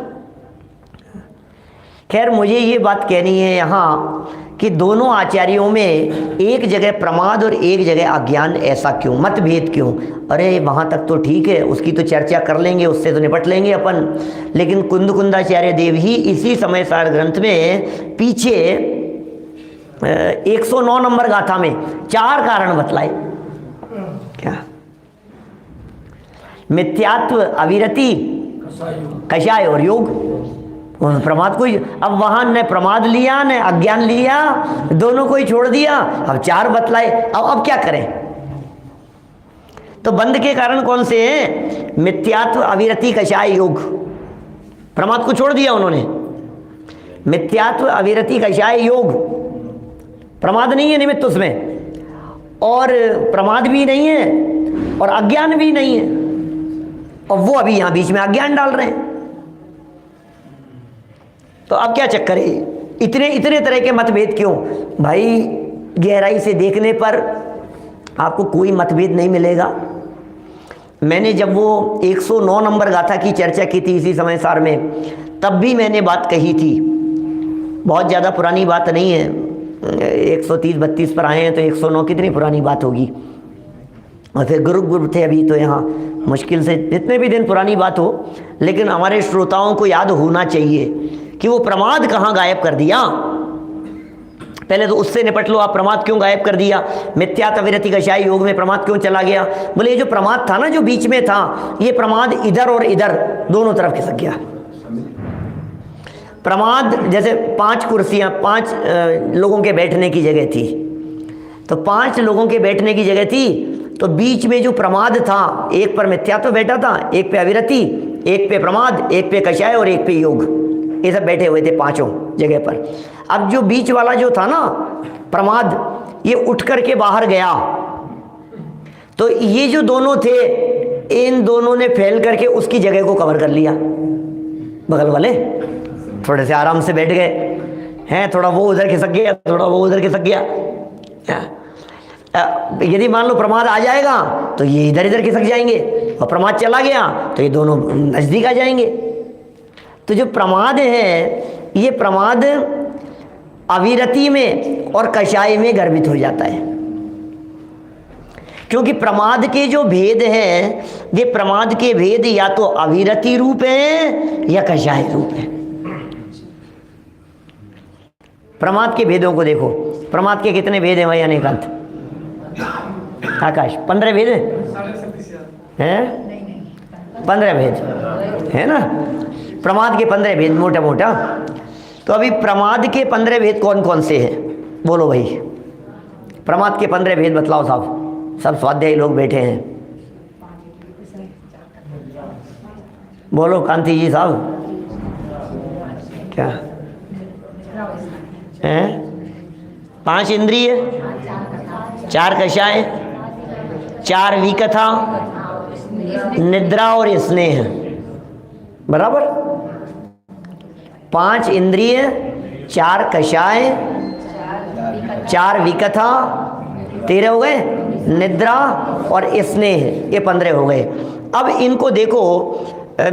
खैर मुझे ये बात कहनी है यहाँ कि दोनों आचार्यों में एक जगह प्रमाद और एक जगह अज्ञान, ऐसा क्यों? मतभेद क्यों? अरे वहाँ तक तो ठीक है, उसकी तो चर्चा कर लेंगे, उससे तो निपट लेंगे अपन। लेकिन कुंदकुंदाचार्य देव ही इसी समय सार ग्रंथ में पीछे 109 नंबर गाथा में 4 कारण बतलाए। क्या? मिथ्यात्व, अविरति, कषाय और योग। प्रमाद को ही, अब वहां न प्रमाद लिया न अज्ञान लिया, दोनों को ही छोड़ दिया, अब 4 बतलाए। अब क्या करें? तो बंद के कारण कौन से हैं? मिथ्यात्व, अविरति, कषाय, योग। प्रमाद को छोड़ दिया उन्होंने। मिथ्यात्व, अविरति, कषाय, योग, प्रमाद नहीं है निमित्त उसमें, और प्रमाद भी नहीं है और अज्ञान भी नहीं है, और वो अभी यहां बीच में अज्ञान डाल रहे हैं। तो अब क्या चक्कर है? इतने तरह के मतभेद क्यों? भाई गहराई से देखने पर आपको कोई मतभेद नहीं मिलेगा। मैंने जब वो 109 नंबर गाथा की चर्चा की थी इसी समय सार में, तब भी मैंने बात कही थी, बहुत ज़्यादा पुरानी बात नहीं है, 130-32 पर आए हैं तो 109 कितनी पुरानी बात होगी। और फिर गुरु थे अभी, तो यहाँ मुश्किल से जितने भी दिन पुरानी बात हो, लेकिन हमारे श्रोताओं को याद होना चाहिए कि वो प्रमाद कहाँ गायब कर दिया। पहले तो उससे निपट लो, आप प्रमाद क्यों गायब कर दिया? मिथ्यात्व, अविरति, कषाय, योग में प्रमाद क्यों चला गया? बोले ये जो प्रमाद था ना, जो बीच में था, ये प्रमाद इधर और इधर दोनों तरफ खिसक गया। प्रमाद जैसे 5 कुर्सियां, 5 लोगों के बैठने की जगह थी, तो 5 लोगों के बैठने की जगह थी, तो बीच में जो प्रमाद था, एक पर मिथ्यात्व बैठा था, एक पे अविरति, एक पे प्रमाद, एक पे कषाय और एक पे योग, ये सब बैठे हुए थे पांचों जगह पर। अब जो बीच वाला जो था ना प्रमाद, ये उठ करके बाहर गया, तो ये जो दोनों थे इन दोनों ने फैल करके उसकी जगह को कवर कर लिया। बगल वाले थोड़े से आराम से बैठ गए हैं, थोड़ा वो उधर खिसक गया, थोड़ा वो उधर खिसक गया। यदि मान लो प्रमाद आ जाएगा तो ये इधर इधर खिसक जाएंगे, और प्रमाद चला गया तो ये दोनों नजदीक आ जाएंगे। तो जो प्रमाद है, ये प्रमाद अविरति में और कषाय में गर्भित हो जाता है, क्योंकि प्रमाद के जो भेद हैं, ये प्रमाद के भेद या तो अविरति रूप हैं या कषाय रूप है। प्रमाद के भेदों को देखो, प्रमाद के कितने भेद हैं भाई अनेकांत? आकाश 15 भेद हैं? 15 भेद है ना, प्रमाद के 15 भेद मोटा मोटा। तो अभी प्रमाद के 15 भेद कौन कौन से हैं? बोलो भाई, प्रमाद के 15 भेद बतलाओ साहब। सब स्वाध्यायी लोग बैठे हैं, बोलो कांति जी साहब। क्या हैं? 5 इंद्रिय, 4 कषाय, 4 विकथा, निद्रा और स्नेह, बराबर। 5 इंद्रिय, 4 कषाय, 4 विकथा, 13 हो गए, निद्रा और स्नेह, ये 15 हो गए। अब इनको देखो,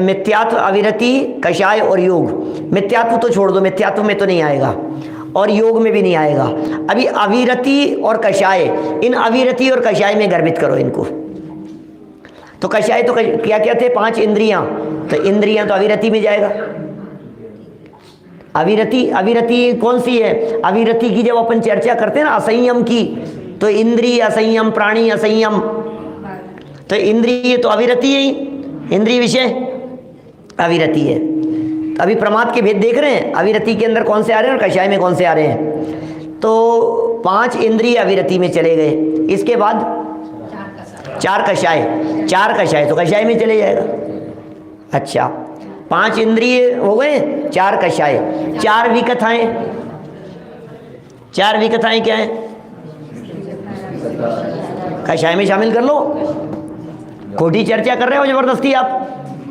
मिथ्यात्व, अविरति, कषाय और योग। मिथ्यात्व तो छोड़ दो, मिथ्यात्व में तो नहीं आएगा और योग में भी नहीं आएगा। अभी अविरति और कषाय, इन अविरति और कषाय में गर्भित करो इनको। तो कषाय तो क्या क्या थे? 5 इंद्रियां, तो इंद्रियां तो अविरति में जाएगा। अविरति, अविरति कौन सी है? अविरति की जब अपन चर्चा करते हैं ना असंयम की, तो इंद्रिय असंयम, प्राणी असंयम, तो इंद्रिय तो अविरति है ही, इंद्रिय विषय अविरति है। तो अभी प्रमाद के भेद देख रहे हैं, अविरति के अंदर कौन से आ रहे हैं और कषाय में कौन से आ रहे हैं। तो 5 इंद्रिय अविरति में चले गए, इसके बाद 4 कषाय, 4 कषाय तो कषाय में चले जाएगा। अच्छा, 5 इंद्रिय हो गए, 4 कषाय, 4 विकथाएं। 4 विकथाएं क्या है? कषाय में शामिल कर लो। खोटी चर्चा कर रहे हो जबरदस्ती, आप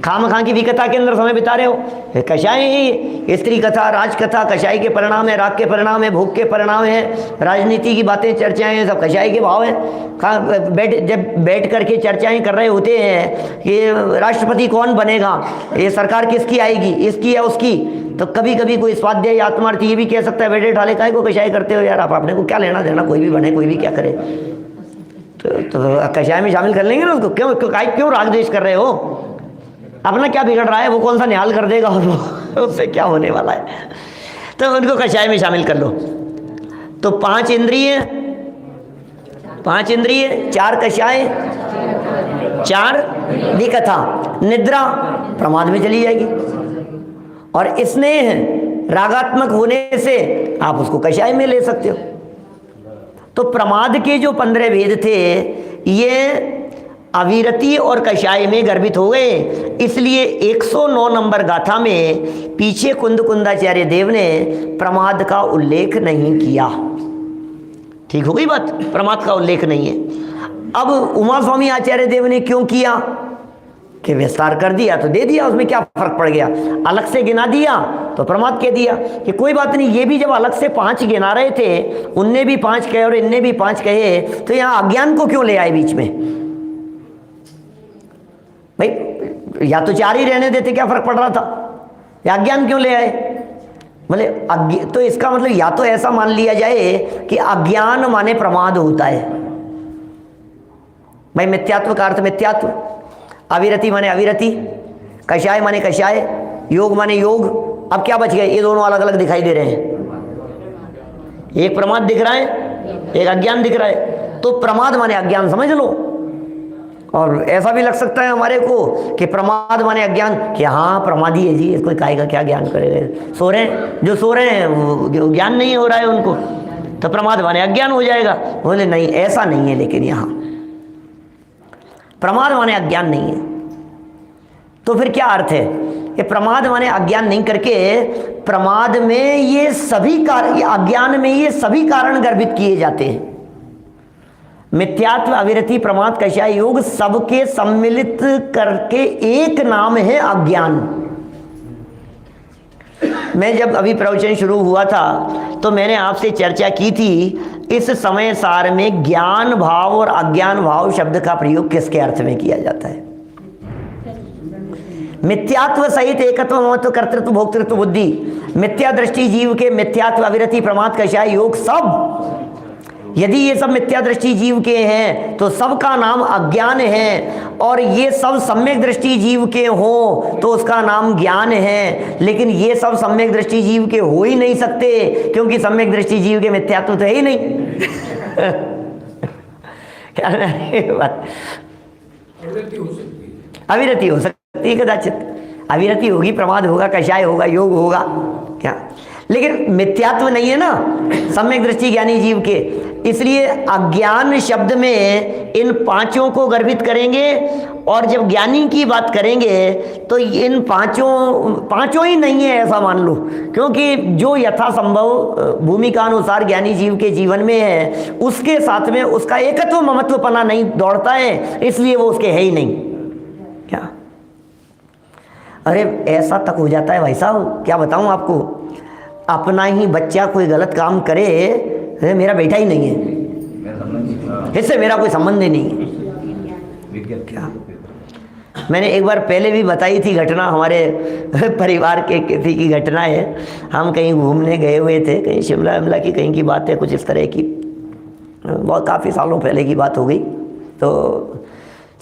खामखा की विकथा के अंदर समय बिता रहे हो। कषाय ही स्त्री कथा, राज कथा कषाय के परिणाम है, राग के परिणाम है, भोग के परिणाम है, राजनीति की बातें, चर्चाएं सब कषाय के भाव है। जब बैठ करके चर्चाएं कर रहे होते हैं कि राष्ट्रपति कौन बनेगा, ये सरकार किसकी आएगी, इसकी या उसकी, तो कभी कभी कोई स्वाध्याय आत्मार्थ ये भी कह सकता है, बैठे ठाले काहे को कषाय करते हो यार, आप अपने को क्या लेना देना, कोई भी बने कोई भी क्या करे। तो कषाय में शामिल कर लेंगे ना उसको। क्यों राग द्वेष कर रहे हो? अपना क्या बिगड़ रहा है, वो कौन सा निहाल कर देगा उससे क्या होने वाला है। तो उनको कषाय में शामिल कर लो। तो 5 इंद्रिय, 4 कषाय, 4 विकथा, निद्रा प्रमाद में चली जाएगी, और स्नेह रागात्मक होने से आप उसको कषाय में ले सकते हो। तो प्रमाद के जो 15 भेद थे ये अविरति और कषाय में गर्भित हो गए। इसलिए 109 नंबर गाथा में पीछे कुंदाचार्य देव ने प्रमाद का उल्लेख नहीं किया। ठीक हो गई बात, प्रमाद का उल्लेख नहीं है। अब उमा स्वामी आचार्य देव ने क्यों किया कि विस्तार कर दिया तो दे दिया, उसमें क्या फर्क पड़ गया। अलग से गिना दिया तो प्रमाद कह दिया कि कोई बात नहीं। ये भी जब अलग से 5 गिना रहे थे, उनने भी 5 कहे और इनने भी 5 कहे, तो यहाँ अज्ञान को क्यों ले आए बीच में भाई? या तो 4 ही रहने देते, क्या फर्क पड़ रहा था? या अज्ञान क्यों ले आए? बोले तो इसका मतलब या तो ऐसा मान लिया जाए कि अज्ञान माने प्रमाद होता है भाई। मिथ्यात्व का अर्थ मिथ्यात्व, अविरति माने अविरति, कषाय माने कषाय, योग माने योग। अब क्या बच गए? ये दोनों अलग अलग दिखाई दे रहे हैं। एक प्रमाद दिख रहा है, एक अज्ञान दिख रहा है। तो प्रमाद माने अज्ञान समझ लो। और ऐसा भी लग सकता है हमारे को कि प्रमाद माने अज्ञान, कि हाँ प्रमादी है जी, इसको काय का क्या ज्ञान करेगा, सो रहे हैं, जो सो रहे हैं वो ज्ञान नहीं हो रहा है उनको, तो प्रमाद माने अज्ञान हो जाएगा। बोले नहीं, ऐसा नहीं है। लेकिन यहाँ प्रमाद माने अज्ञान नहीं है। तो फिर क्या अर्थ है? ये प्रमाद माने अज्ञान नहीं करके प्रमाद में ये सभी कारण, अज्ञान में ये सभी कारण गर्भित किए जाते हैं। मिथ्यात्व, अविरति, प्रमाद, कषाय योग सबके सम्मिलित करके एक नाम है अज्ञान। मैं जब अभी प्रवचन शुरू हुआ था तो मैंने आपसे चर्चा की थी इस समय सार में ज्ञान भाव और अज्ञान भाव शब्द का प्रयोग किसके अर्थ में किया जाता है? मिथ्यात्व सहित एकत्व, ममत्व, कर्तृत्व, भोक्तृत्व, बुद्धि, मिथ्या दृष्टि जीव के मिथ्यात्व, अविरति, प्रमाद, कषाय योग सब, यदि ये सब मिथ्या दृष्टि जीव के हैं तो सबका नाम अज्ञान है, और ये सब सम्यक दृष्टि जीव के हो तो उसका नाम ज्ञान है। लेकिन ये सब सम्यक दृष्टि जीव के हो ही नहीं सकते क्योंकि सम्यक दृष्टि जीव के मिथ्यात्व तो है ही नहीं। क्या बात? अविरति हो सकती है कदाचित, अविरति होगी, प्रमाद होगा, कषाय होगा, योग होगा, क्या, लेकिन मिथ्यात्व नहीं है ना सम्यक दृष्टि ज्ञानी जीव के। इसलिए अज्ञान शब्द में इन पांचों को गर्भित करेंगे, और जब ज्ञानी की बात करेंगे तो इन पांचों ही नहीं है ऐसा मान लो, क्योंकि जो यथासंभव भूमिका अनुसार ज्ञानी जीव के जीवन में है उसके साथ में उसका एकत्व ममत्वपना नहीं दौड़ता है, इसलिए वो उसके है ही नहीं। क्या? अरे ऐसा तक हो जाता है भाई साहब, क्या बताऊं आपको, अपना ही बच्चा कोई गलत काम करे, मेरा बेटा ही नहीं है, इससे मेरा कोई संबंध ही नहीं है। क्या? मैंने एक बार पहले भी बताई थी घटना, हमारे परिवार के किसी की घटना है। हम कहीं घूमने गए हुए थे, कहीं शिमला विमला की कहीं की बात है, कुछ इस तरह की, बहुत काफ़ी सालों पहले की बात हो गई। तो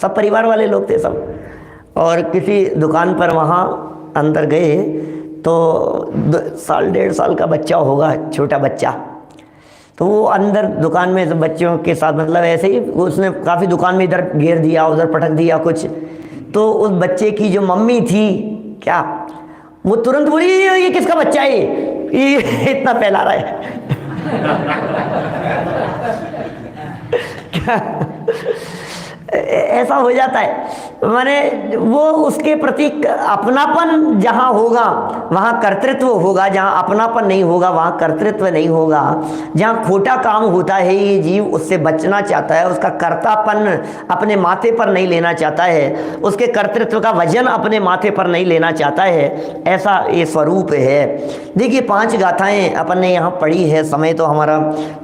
सब परिवार वाले लोग थे सब, और किसी दुकान पर वहाँ अंदर गए तो 1.5 साल का बच्चा होगा, छोटा बच्चा। तो वो अंदर दुकान में बच्चों के साथ मतलब ऐसे ही उसने काफ़ी दुकान में इधर घेर दिया, उधर पटक दिया कुछ। तो उस बच्चे की जो मम्मी थी, क्या, वो तुरंत बोली ये किसका बच्चा है, ये इतना फैला रहा है। क्या ऐसा हो जाता है, माने वो उसके प्रति अपनापन जहाँ होगा वहाँ कर्तृत्व होगा, जहाँ अपनापन नहीं होगा वहाँ कर्तृत्व नहीं होगा। जहाँ खोटा काम होता है ये जीव उससे बचना चाहता है, उसका कर्तापन अपने माथे पर नहीं लेना चाहता है, उसके कर्तृत्व का वजन अपने माथे पर नहीं लेना चाहता है, ऐसा ये स्वरूप है। देखिए 5 गाथाएं अपन ने यहाँ पढ़ी है, समय तो हमारा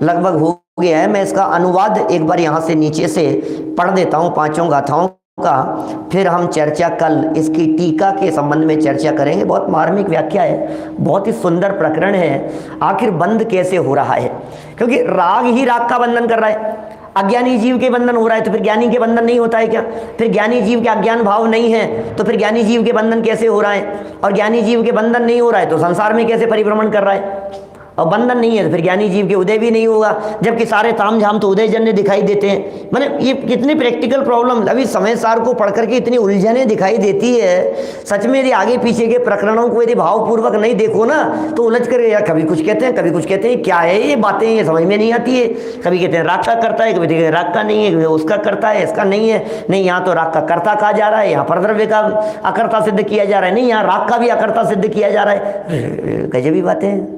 लगभग हो गया है। मैं इसका अनुवाद एक बार यहाँ से नीचे से पढ़ देता हूँ 5 गाथाओं का, फिर हम चर्चा कल इसकी टीका के संबंध में चर्चा करेंगे। बहुत मार्मिक व्याख्या है, बहुत ही सुंदर प्रकरण है। आखिर बंध कैसे हो रहा है, क्योंकि राग ही राग का बंधन कर रहा है। अज्ञानी जीव के बंधन हो रहा है तो फिर ज्ञानी के बंधन नहीं होता है क्या? फिर ज्ञानी जीव के अज्ञान भाव नहीं है तो फिर ज्ञानी जीव के बंधन कैसे हो रहा है? और ज्ञानी जीव के बंधन नहीं हो रहा है तो संसार में कैसे परिभ्रमण कर रहा है? और बंधन नहीं है तो फिर ज्ञानी जीव के उदय भी नहीं होगा, जबकि सारे ताम झाम तो उदय जन्य दिखाई देते हैं। मैंने ये कितनी प्रैक्टिकल प्रॉब्लम, अभी समय सार को पढ़ करके इतनी उलझने दिखाई देती है। सच में यदि आगे पीछे के प्रकरणों को यदि भावपूर्वक नहीं देखो ना तो उलझ कर यार कभी कुछ कहते हैं कभी कुछ कहते हैं, क्या है ये बातें, ये समझ में नहीं आती है। कभी कहते हैं राग का करता है, कभी कहते हैं राग का नहीं है, उसका करता है, इसका नहीं है। नहीं, यहाँ तो राग का कर्ता कहा जा रहा है, यहाँ पर द्रव्य का अकर्ता सिद्ध किया जा रहा है, नहीं यहाँ राग का भी अकर्ता सिद्ध किया जा रहा है। गजबी बातें हैं।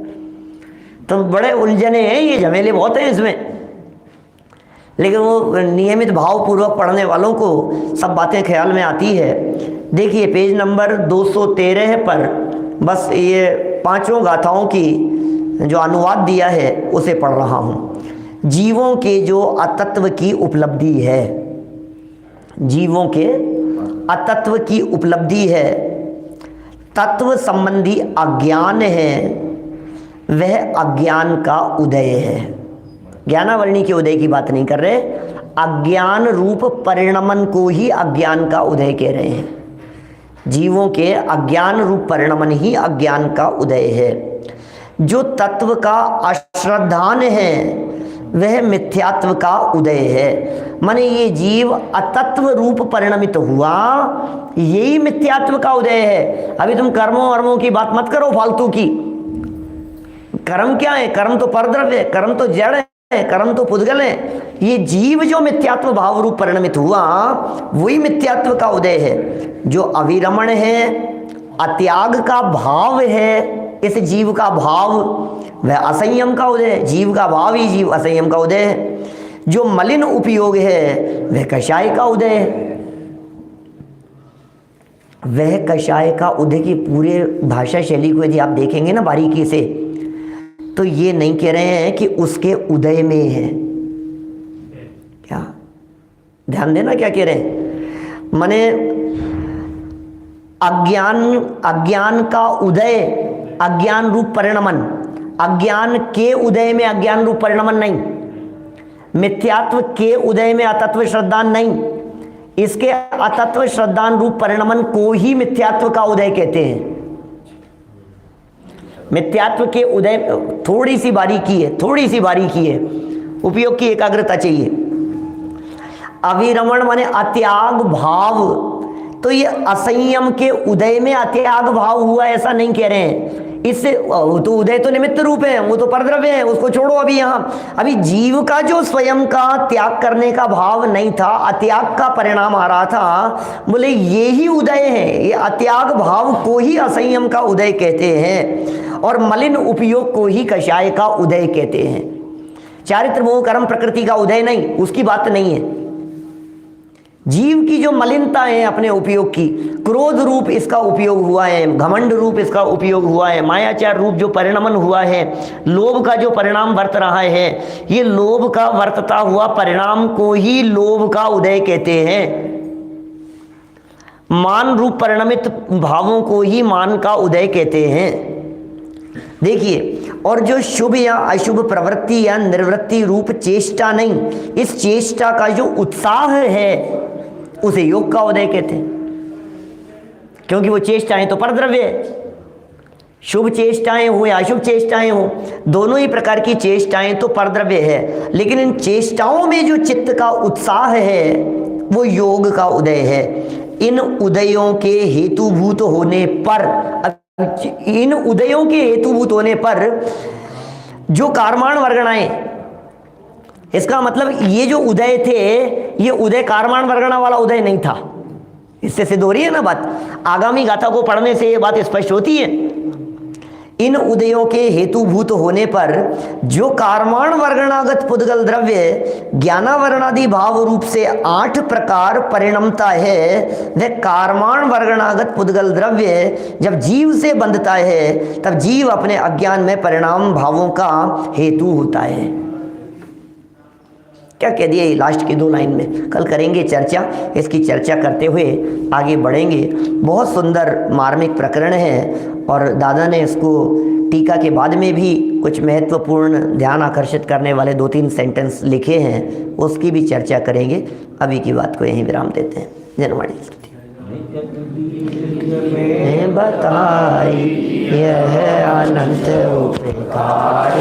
तो बड़े उलझने हैं, ये झमेले बहुत हैं इसमें, लेकिन वो नियमित भावपूर्वक पढ़ने वालों को सब बातें ख्याल में आती है। देखिए पेज नंबर 213 पर बस ये 5 गाथाओं की जो अनुवाद दिया है उसे पढ़ रहा हूँ। जीवों के जो अतत्व की उपलब्धि है, जीवों के अतत्व की उपलब्धि है, तत्व संबंधी अज्ञान है, वह अज्ञान का उदय है। ज्ञानावरणी के उदय की बात नहीं कर रहे, अज्ञान रूप परिणमन को ही अज्ञान का उदय कह रहे हैं। जीवों के अज्ञान रूप परिणमन ही अज्ञान का उदय है। जो तत्व का अश्रद्धान है वह मिथ्यात्व का उदय है। माने ये जीव अतत्व रूप परिणमित हुआ, यही मिथ्यात्व का उदय है। अभी तुम कर्मों वर्मों की बात मत करो फालतू की। कर्म क्या है? कर्म तो परद्रव्य है, कर्म तो जड़ है। है, कर्म तो पुद्गल है। ये जीव जो मिथ्यात्व भाव रूप परिणमित हुआ, वही मिथ्यात्व का उदय है। जो अविरमण है, अत्याग का भाव है, इस जीव का भाव, वह असंयम का उदय है। जीव का भाव ही जीव असंयम का उदय है। जो मलिन उपयोग है, वह कषाय का उदय है। वह कषाय का उदय की पूरे भाषा शैली को यदि आप देखेंगे ना बारीकी से, तो ये नहीं कह रहे हैं कि उसके उदय में है। क्या ध्यान देना, क्या कह रहे हैं? माने अज्ञान का उदय, अज्ञान रूप परिणमन, अज्ञान के उदय में अज्ञान रूप परिणमन नहीं, मिथ्यात्व के उदय में अतत्व श्रद्धान नहीं, इसके अतत्व श्रद्धान रूप परिणमन को ही मिथ्यात्व का उदय कहते हैं। मिथ्यात्व के उदय, थोड़ी सी बारीकी है, थोड़ी सी बारीकी है, उपयोग की एकाग्रता चाहिए। अविरमण माने अत्याग भाव, तो ये असंयम के उदय में अत्याग भाव हुआ ऐसा नहीं कह रहे हैं। इससे तो उदय तो निमित्त रूप है, वो तो परद्रव्य है, उसको छोड़ो अभी। यहाँ अभी जीव का जो स्वयं का त्याग करने का भाव नहीं था, अत्याग का परिणाम आ रहा था, बोले ये ही उदय है। ये अत्याग भाव को ही असंयम का उदय कहते हैं, और मलिन उपयोग को ही कषाय का उदय कहते हैं। चारित्र मोह कर्म प्रकृति का उदय नहीं, उसकी बात नहीं है। जीव की जो मलिनता है अपने उपयोग की, क्रोध रूप इसका उपयोग हुआ है, घमंड रूप इसका उपयोग हुआ है, मायाचार रूप जो परिणमन हुआ है, लोभ का जो परिणाम वर्त रहा है, ये लोभ का वर्तता हुआ परिणाम को ही लोभ का उदय कहते हैं। मान रूप परिणमित भावों को ही मान का उदय कहते हैं। देखिए, और जो शुभ या अशुभ प्रवृत्ति या निर्वृत्ति रूप चेष्टा नहीं, इस चेष्टा का जो उत्साह है उसे योग का उदय कहते हैं, क्योंकि वो चेष्टाएं तो परद्रव्य है। शुभ चेष्टाएं हो या अशुभ चेष्टाएं हो, दोनों ही प्रकार की चेष्टाएं तो परद्रव्य है, लेकिन इन चेष्टाओं में जो चित्त का उत्साह है वो योग का उदय है। इन उदयों के हेतुभूत होने पर, इन उदयों के हेतुभूत होने पर जो कार्माण वर्गणाएं, इसका मतलब ये जो उदय थे, ये उदय कार्माण वर्गणा वाला उदय नहीं था। इससे सिद्ध हो रही है ना बात, आगामी गाथा को पढ़ने से ये बात स्पष्ट होती है। इन उदयों के हेतुभूत होने पर जो कार्माण वर्गणागत पुद्गल द्रव्य ज्ञानावरणादि भाव रूप से 8 प्रकार परिणमता है, वह कार्माण वर्गणागत पुद्गल द्रव्य जब जीव से बंधता है, तब जीव अपने अज्ञान में परिणाम भावों का हेतु होता है। क्या कह दिया ये लास्ट की 2 लाइन में? कल करेंगे चर्चा, इसकी चर्चा करते हुए आगे बढ़ेंगे। बहुत सुंदर मार्मिक प्रकरण है, और दादा ने इसको टीका के बाद में भी कुछ महत्वपूर्ण ध्यान आकर्षित करने वाले 2-3 सेंटेंस लिखे हैं, उसकी भी चर्चा करेंगे। अभी की बात को यहीं विराम देते हैं। जनवाणी बताई यह अनंत उपकार